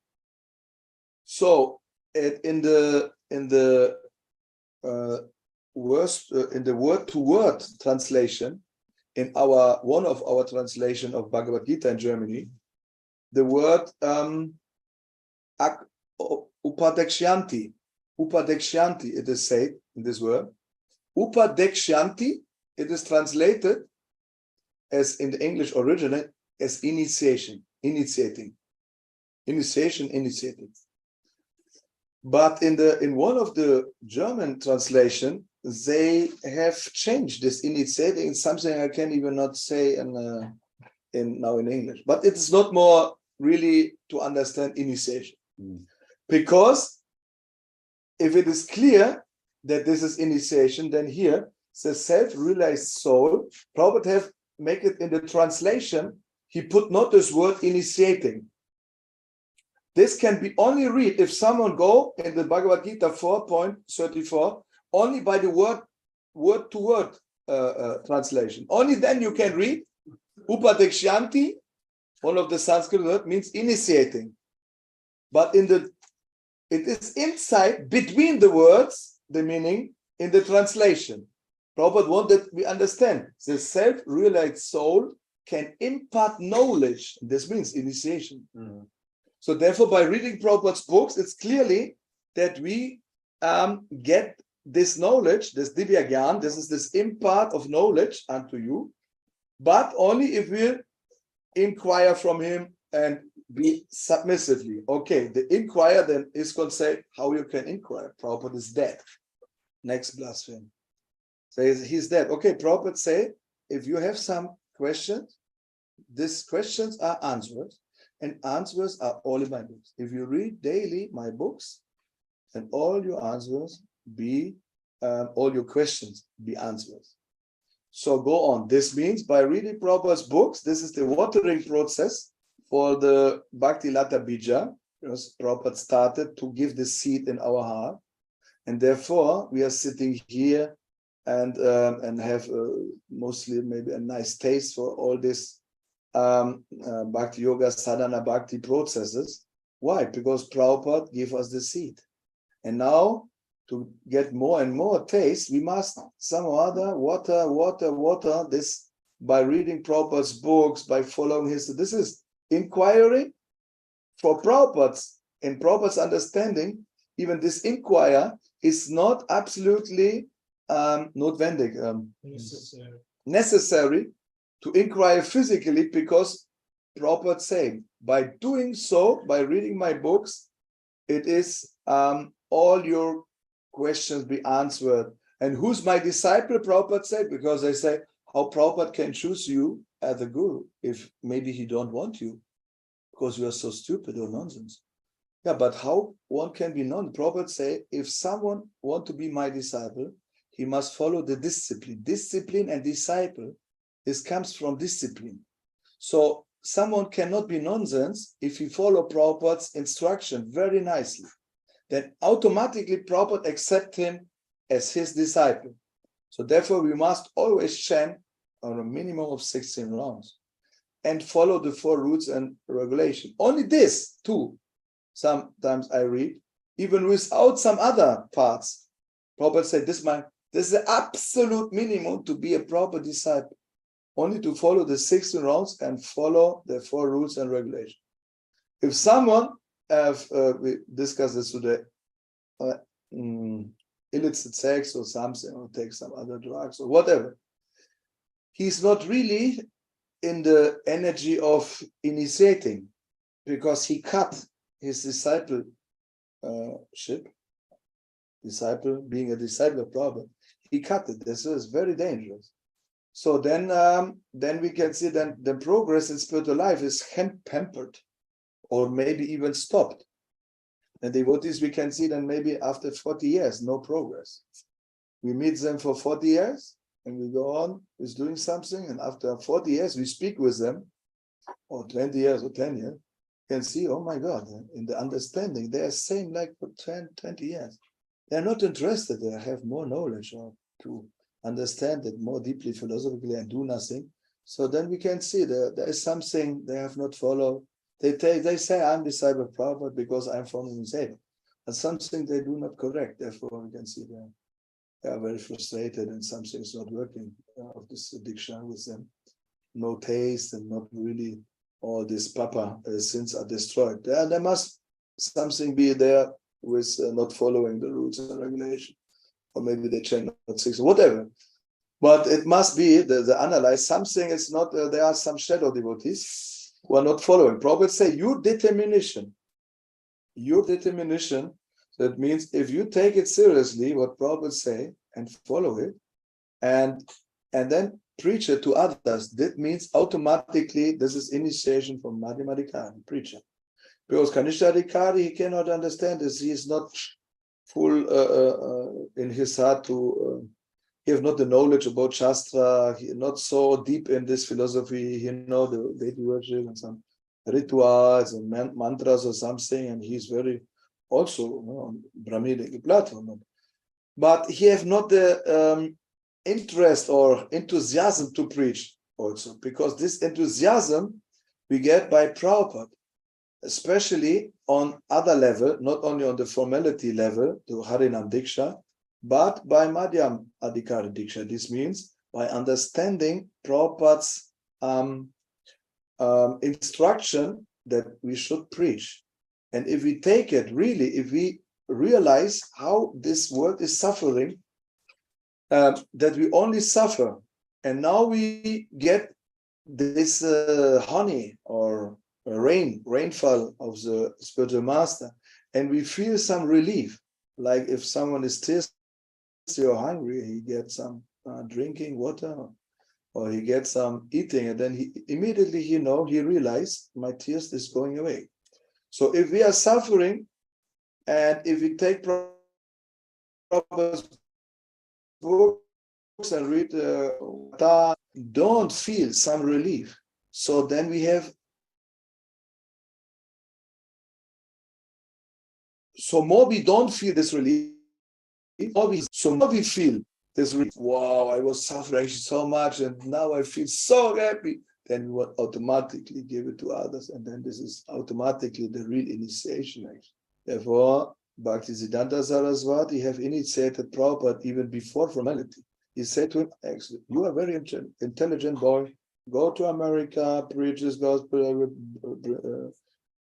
So in the word-to-word translation, in one of our translation of Bhagavad Gita in Germany, the word upadekshanti, it is said in this word. Upadekshanti, it is translated as in the English original as initiating. But in one of the German translation, they have changed this initiating. It's something I can even not say in English, but it's not more really to understand initiation. Because if it is clear that this is initiation, then here the self-realized soul, Prabhupada have make it in the translation, he put not this word initiating. This can be only read if someone go in the Bhagavad Gita 4.34 only by the word-to-word translation. Only then you can read Upadekshyanti, one of the Sanskrit words, means initiating. But it is inside, between the words, the meaning, in the translation. Prabhupada wanted we understand the self-realized soul can impart knowledge. This means initiation. So therefore, by reading Prabhupada's books, it's clearly that we get this knowledge, this Divya Gyan, this impart of knowledge unto you, but only if we inquire from him and be submissively. Okay, the inquire then is going to say how you can inquire. Prabhupada is dead. Next blasphemy. Says he's dead. Okay, Prabhupada say, if you have some questions, these questions are answers, and answers are all in my books. If you read daily my books, then all your answers be, all your questions be answers. So go on. This means by reading Prabhupada's books, this is the watering process for the Bhakti Lata Bija, because Prabhupada started to give the seed in our heart. And therefore, we are sitting here and have mostly maybe a nice taste for all this Bhakti Yoga, Sadhana Bhakti processes. Why? Because Prabhupada gave us the seed. And now, to get more and more taste, we must somehow other water this by reading Prabhupada's books, by following his. This is inquiry for Prabhupada's. In Prabhupada's understanding, even this inquire is not absolutely notwendig, necessary to inquire physically, because Prabhupada saying, by doing so, by reading my books, it is all your questions be answered. And who's my disciple? Prabhupada said, because they say, how Prabhupada can choose you as a guru if maybe he don't want you because you are so stupid or nonsense. Yeah, but how one can be known? Prabhupada say, if someone want to be my disciple, he must follow the discipline. Discipline and disciple, this comes from discipline. So someone cannot be nonsense if he follow Prabhupada's instruction very nicely. Then automatically Prabhupada accept him as his disciple. So therefore we must always chant on a minimum of 16 rounds and follow the 4 rules and regulation. Only this too. Sometimes I read, even without some other parts. Prabhupada said, this is the absolute minimum to be a proper disciple. Only to follow the 16 rounds and follow the 4 rules and regulations. If someone, we discussed this today, illicit sex or something, or take some other drugs or whatever, he's not really in the energy of initiating, because he cut his discipleship, being a disciple of Prabhupada, he cut it. This is very dangerous. So then we can see that the progress in spiritual life is hampered, or maybe even stopped. And devotees, we can see that maybe after 40 years, no progress. We meet them for 40 years, and we go on with doing something, and after 40 years, we speak with them, or 20 years or 10 years, can see, oh my God, in the understanding, they are same like for 20 years. They're not interested, they have more knowledge or to understand it more deeply philosophically and do nothing. So then we can see there is something they have not followed. They say, I'm disciple of Prabhupada because I'm following his aid. But something they do not correct. Therefore, we can see they are very frustrated and something is not working of this Diksha with them. No taste and not really all these papa sins are destroyed. There must something be there with not following the rules and regulations. Or maybe they change not 6 or whatever. But it must be the analyze something is not, there are some shadow devotees who are not following. Prabhupada say, your determination, that means if you take it seriously, what Prabhupada say, and follow it, and then preach it to others. That means automatically this is initiation from Madhyamadikari, preacher. Because Kanishadikari, he cannot understand this. He is not full in his heart to, he have not the knowledge about Shastra, he not so deep in this philosophy, he know the Vedic worship and some rituals and mantras or something, and he's very also on Brahminic platform. But he have not the interest or enthusiasm to preach also, because this enthusiasm we get by Prabhupada, especially on other level, not only on the formality level, to Harinam Diksha, but by Madhyam Adhikari Diksha. This means by understanding Prabhupada's instruction that we should preach. And if we take it really, if we realize how this world is suffering, that we only suffer, and now we get this honey or rainfall of the spiritual master, and we feel some relief. Like if someone is thirsty or hungry, he gets some drinking water, or he gets some eating, and then he immediately he realizes my thirst is going away. So if we are suffering, and if we take proper books and read don't feel some relief, so then we have. So more we don't feel this relief, more we feel this relief. Wow, I was suffering so much, and now I feel so happy. Then we will automatically give it to others, and then this is automatically the real initiation. Therefore, Bhaktisiddhanta Saraswati have initiated Prabhupada even before formality. He said to him, actually, you are a very intelligent boy. Go to America, preach this gospel,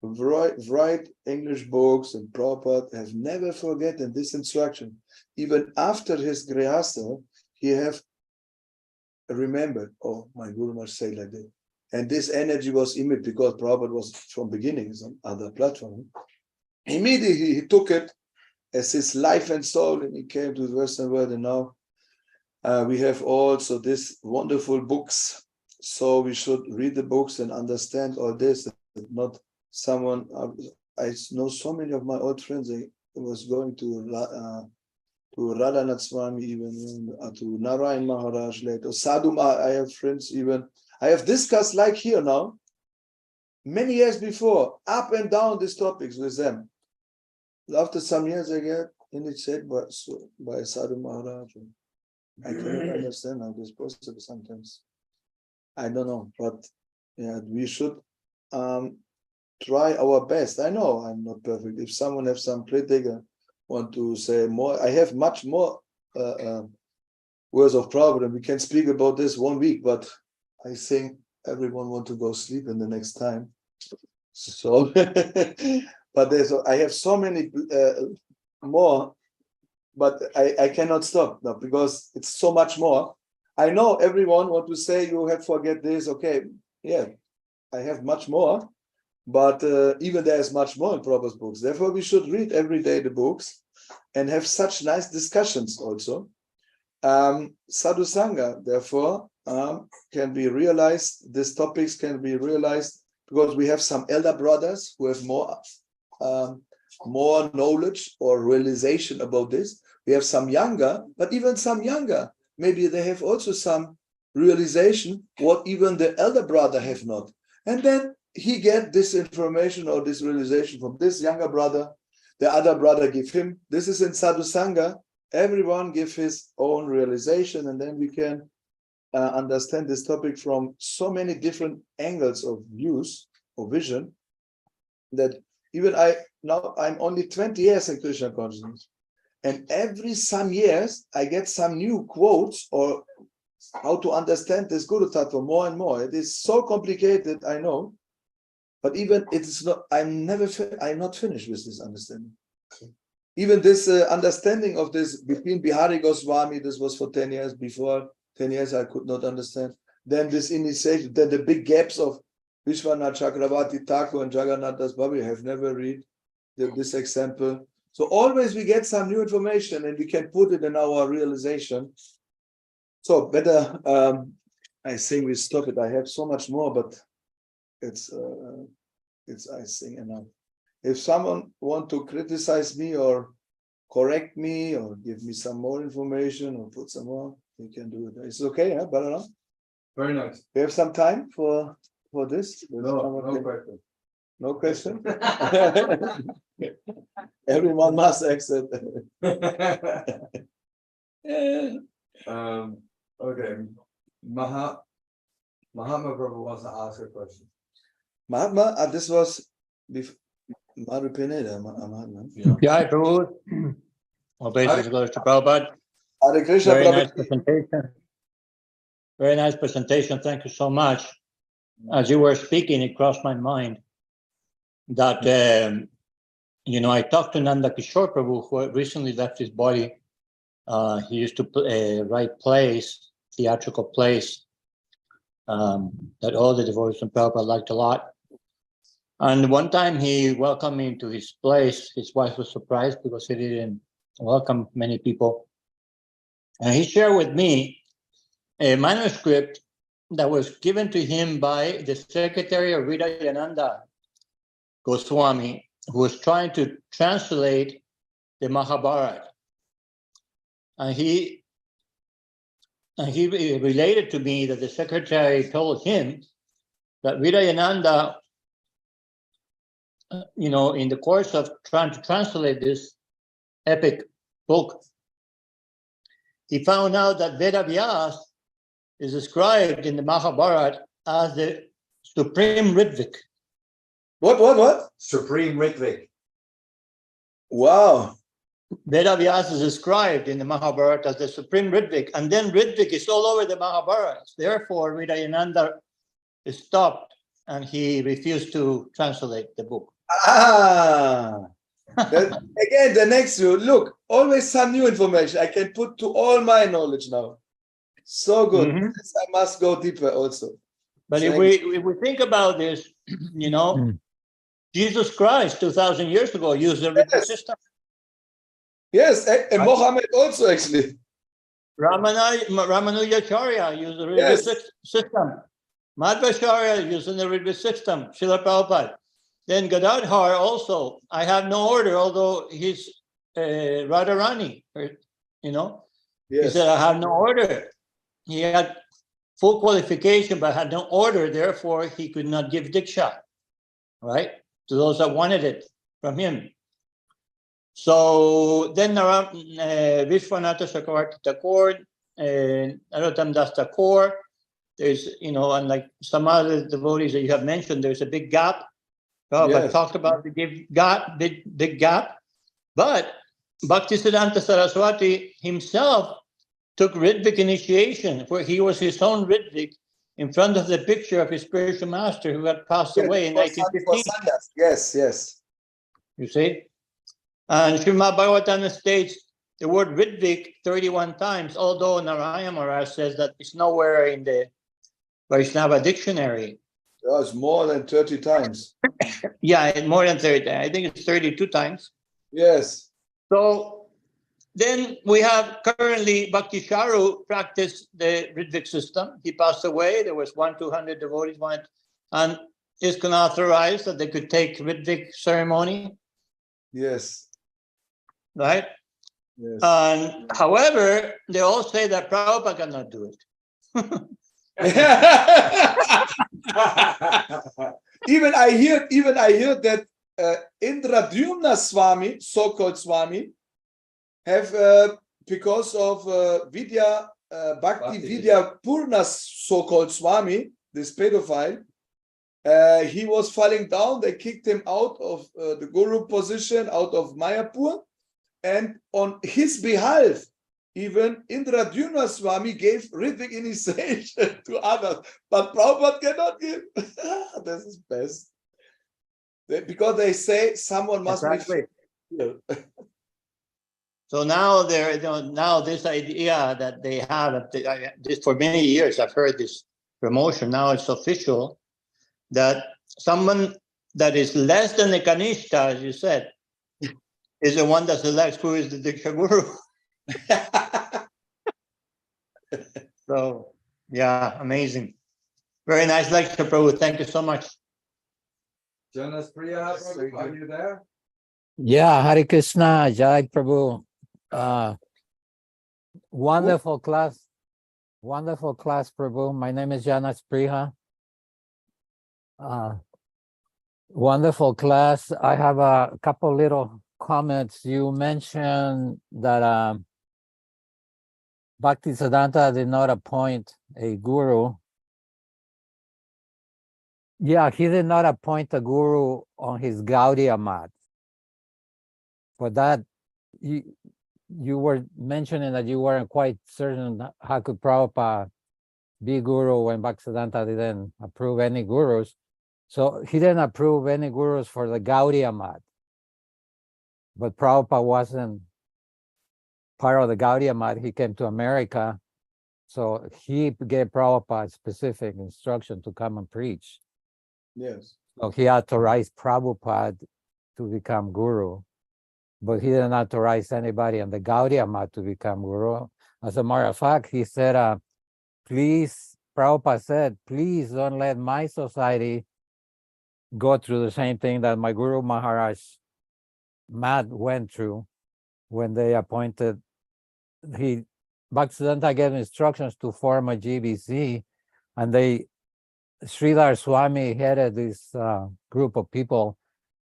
write English books, and Prabhupada have never forgotten this instruction. Even after his Grihastha, he have remembered, oh, my Guru must say like that. And this energy was immediate, because Prabhupada was from beginning some other platform. Immediately he took it as his life and soul, and he came to the Western world, and now we have also these wonderful books. So we should read the books and understand all this, not someone. I know so many of my old friends, they was going to Radhanath Swami, even to Narayan Maharaj later. Sadhu, I have friends even. I have discussed like here now, many years before, up and down these topics with them. After some years, I get initiated by Sadhu Maharaj. I cannot understand how this is possible sometimes. I don't know, but yeah, we should try our best. I know I'm not perfect. If someone has some critic, want to say more, I have much more words of problem. We can speak about this 1 week, but I think everyone want to go sleep in the next time. So, but I have so many more, but I cannot stop now because it's so much more. I know everyone want to say you have forget this. Okay, yeah, I have much more, but even there is much more in Prabhupada's books. Therefore, we should read every day the books and have such nice discussions also. Sadhu Sangha, therefore, can be realized, these topics can be realized because we have some elder brothers who have more knowledge or realization about this. We have some younger, but even some younger, maybe they have also some realization what even the elder brother have not. And then he get this information or this realization from this younger brother. The other brother give him. This is in Sadhu Sangha. Everyone give his own realization, and then we can understand this topic from so many different angles of views or vision that even I'm only 20 years in Krishna consciousness, and every some years I get some new quotes or how to understand this Guru Tattva more and more. It is so complicated, I know, but even it is not. I'm not finished with this understanding. Even this understanding of this between Bihari Goswami, this was for 10 years. Before 10 years, I could not understand. Then this initiation, then the big gaps of Vishwanath Chakravarti Thakur and Jagannath Das Babi, I have never read this example. So always we get some new information and we can put it in our realization. So better, I think we stop it. I have so much more, but it's I think enough. If someone want to criticize me or correct me or give me some more information or put some more, you can do it. It's okay, huh? But Very nice. we have some time for this. No question. No question. Everyone must accept. Okay. Mahatma Prabhu wants to ask a question. Mahatma, this was before Mahatma. Jai Prabhu. Obeisance goes to Prabhupada. Hare Krishna, Very nice Prabhupada. presentation. Very nice presentation. Thank you so much. As you were speaking, it crossed my mind that, I talked to Nanda Kishore Prabhu, who recently left his body. He used to write plays, theatrical plays, that all the devotees from Prabhupada liked a lot. And one time he welcomed me into his place. His wife was surprised because he didn't welcome many people. And he shared with me a manuscript that was given to him by the secretary of Hridayananda Goswami, who was trying to translate the Mahabharata. And he related to me that the secretary told him that Hridayananda, in the course of trying to translate this epic book, he found out that Vedavyas is described in the Mahabharata as the supreme Ritvik. What? Supreme Ritvik. Wow. Vedavyas is described in the Mahabharata as the supreme Ritvik, and then Ritvik is all over the Mahabharata. Therefore, Hridayananda stopped and he refused to translate the book. Again, the next view. Look, always some new information I can put to all my knowledge now. So good. Mhm. Yes, I must go deeper also. But if we think about this, Jesus Christ 2,000 years ago used the Ritvik system. Yes, and Right. Mohammed also actually. Ramanujacharya used the Ritvik Yes. system. Madhvacharya using the Ritvik system. Srila Prabhupada. Then Gadadhar also. I have no order, although he's Radharani. He Yes. said, I have no order. He had full qualification, but had no order. Therefore, he could not give Diksha, right? To those that wanted it from him. So then Vishwanatha Chakravarti Thakur, Narottam Das Thakur, there's, unlike some other devotees that you have mentioned, there's a big gap. But talked about the big gap. But Bhaktisiddhanta Saraswati himself took Ritvik initiation, where he was his own Ritvik in front of the picture of his spiritual master who had passed away in 1915. Yes. You see? And Srimad Bhagavatam states the word Ritvik 31 times, although Narayana Maharaj says that it's nowhere in the Vaishnava dictionary. It's more than 30 times. Yeah, more than 30. I think it's 32 times. Yes. So then we have currently Bhakti Charu practice the Ritvik system. He passed away. There was 200 devotees wanted, and ISKCON authorized that they could take Ritvik ceremony. Yes. Right? Yes. And however, they all say that Prabhupada cannot do it. Even I heard that Indradyumna Swami, so-called Swami, have because of Vidya Bhakti Vidya Purna, so-called Swami, this pedophile, he was falling down. They kicked him out of the guru position, out of Mayapur, and on his behalf, even Indradyumna Swami gave Ritvik initiation to others, but Prabhupada cannot give. This is best. Because they say someone must Exactly. be. So now now this idea that they have, this for many years I've heard this promotion. Now it's official that someone that is less than a Kanishta, as you said, is the one that selects who is the Diksha Guru. So, yeah, amazing. Very nice lecture, Prabhu. Thank you so much. Jonas Priya, are you there? Yeah, Hare Krishna, Jai Prabhu. Wonderful class. Wonderful class, Prabhu. My name is Janas Priha. Wonderful class. I have a couple little comments. You mentioned that Bhaktisiddhanta did not appoint a guru. Yeah, he did not appoint a guru on his Gaudiya mat. But that you were mentioning that you weren't quite certain how could Prabhupada be guru when Bhaktisiddhanta didn't approve any gurus. So he didn't approve any gurus for the Gaudiya mat. But Prabhupada wasn't part of the Gaudiya mat. He came to America. So he gave Prabhupada specific instruction to come and preach. Yes. So he authorized Prabhupada to become guru. But he didn't authorize anybody on the Gaudiya mat to become guru. As a matter of fact, he said, please, Prabhupada said, please don't let my society go through the same thing that my Guru Maharaj Matt went through when they appointed, Bhaktisiddhanta gave instructions to form a GBC, and Sridhar Swami headed this group of people,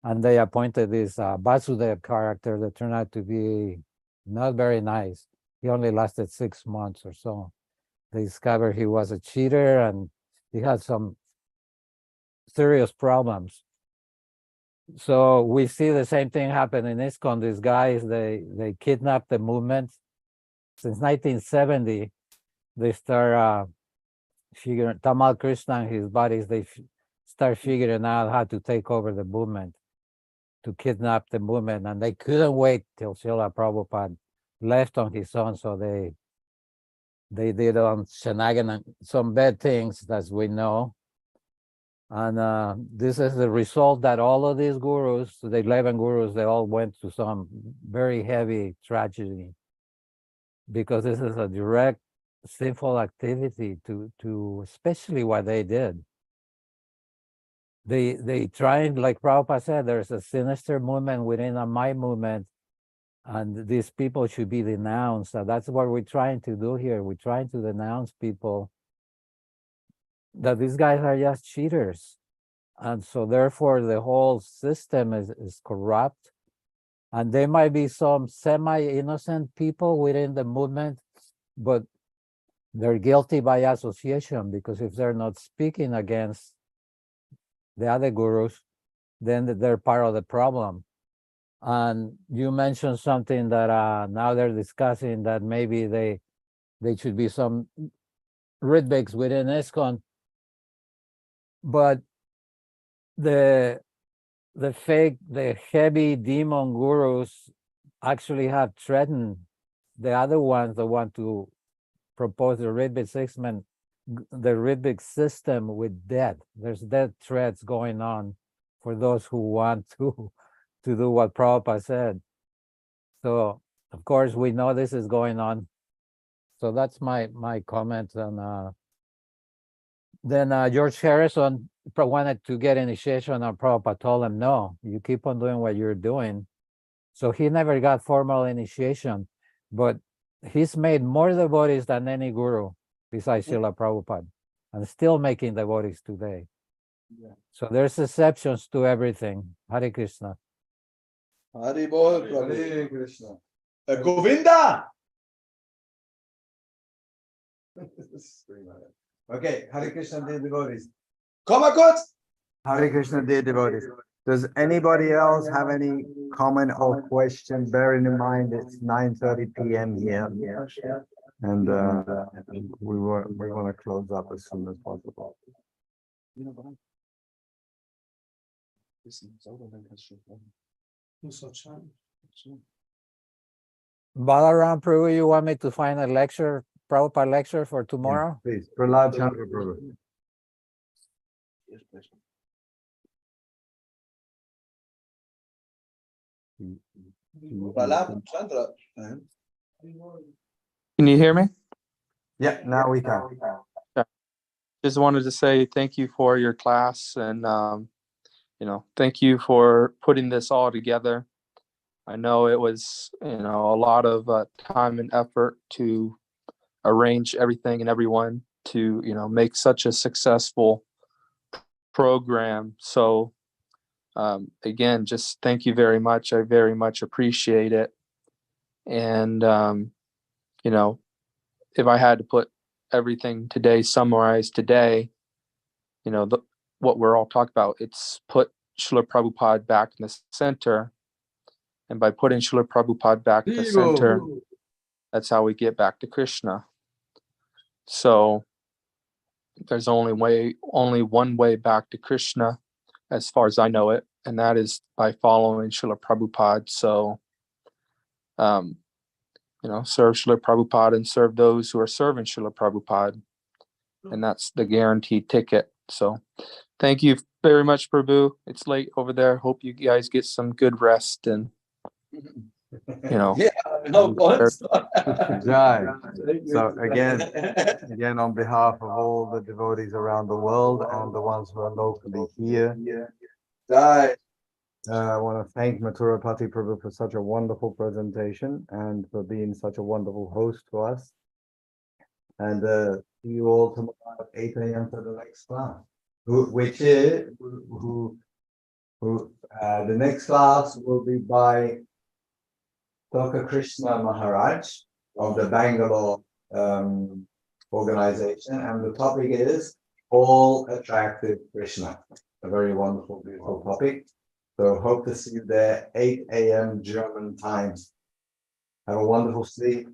and they appointed this Vasudev character that turned out to be not very nice. He only lasted 6 months or so. They discovered he was a cheater and he had some serious problems. So we see the same thing happen in ISKCON. These guys, they kidnapped the movement. Since 1970, they start figuring, Tamal Krishna and his buddies, they start figuring out how to take over the movement, to kidnap the movement, and they couldn't wait till Srila Prabhupada left on his own, so they did on shenanigan some bad things, as we know. And this is the result that all of these gurus, the 11 gurus, they all went to some very heavy tragedy, because this is a direct sinful activity to especially what they did. They tried, like Prabhupada said, there's a sinister movement within a my movement, and these people should be denounced. So that's what we're trying to do here. We're trying to denounce people that these guys are just cheaters. And so therefore the whole system is corrupt. And there might be some semi-innocent people within the movement, but they're guilty by association, because if they're not speaking against the other gurus, then they're part of the problem. And you mentioned something that now they're discussing, that maybe they should be some Ritviks within ISKCON, but the heavy demon gurus actually have threatened the other ones that want to propose the Ritvik system with death. There's death threats going on for those who want to do what Prabhupada said. So of course we know this is going on. So that's my comment. And then George Harrison wanted to get initiation, and Prabhupada told him, no, you keep on doing what you're doing. So he never got formal initiation, but he's made more devotees than any guru besides Srila Prabhupada, and still making devotees today. Yeah. So there's exceptions to everything. Hare Krishna. Hari Bol, Prabhu. Hare Krishna. Govinda! Okay, Hare Krishna, dear devotees. Komakot! Hare Krishna, dear devotees. Does anybody else have any comment or question? Bearing in mind it's 9:30 p.m. here, and we want to close up as soon as possible. Balaram Prabhu, you want me to find a lecture, Prabhupada lecture for tomorrow? Please, Prahlad Chandra Prabhu. Can you hear me? Yeah, now we can. Just wanted to say thank you for your class and, thank you for putting this all together. I know it was, a lot of time and effort to arrange everything and everyone to, make such a successful program. So, again, just thank you very much. I very much appreciate it. And, if I had to put everything today, summarized today, what we're all talking about, it's put Srila Prabhupada back in the center. And by putting Srila Prabhupada back in the center, that's how we get back to Krishna. So there's only one way back to Krishna, as far as I know it, and that is by following Srila Prabhupada. So, serve Srila Prabhupada and serve those who are serving Srila Prabhupada. And that's the guaranteed ticket. So thank you very much, Prabhu. It's late over there. Hope you guys get some good rest and, Yeah, no points. Jai. So again, on behalf of all the devotees around the world and the ones who are locally here, Jai. I want to thank Mathura Pati Prabhu for such a wonderful presentation and for being such a wonderful host to us. And see you all tomorrow at 8 a.m. for the next class. The next class will be by Dr. Krishna Maharaj of the Bangalore organization, and the topic is All Attractive Krishna. A very wonderful, beautiful topic. So hope to see you there, 8 a.m. German time. Have a wonderful sleep.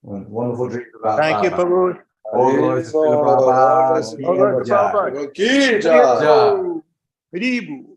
Wonderful dreams about Thank you, Prabhu. All glories to Srila Prabhupada. Ki Jai. Haribu.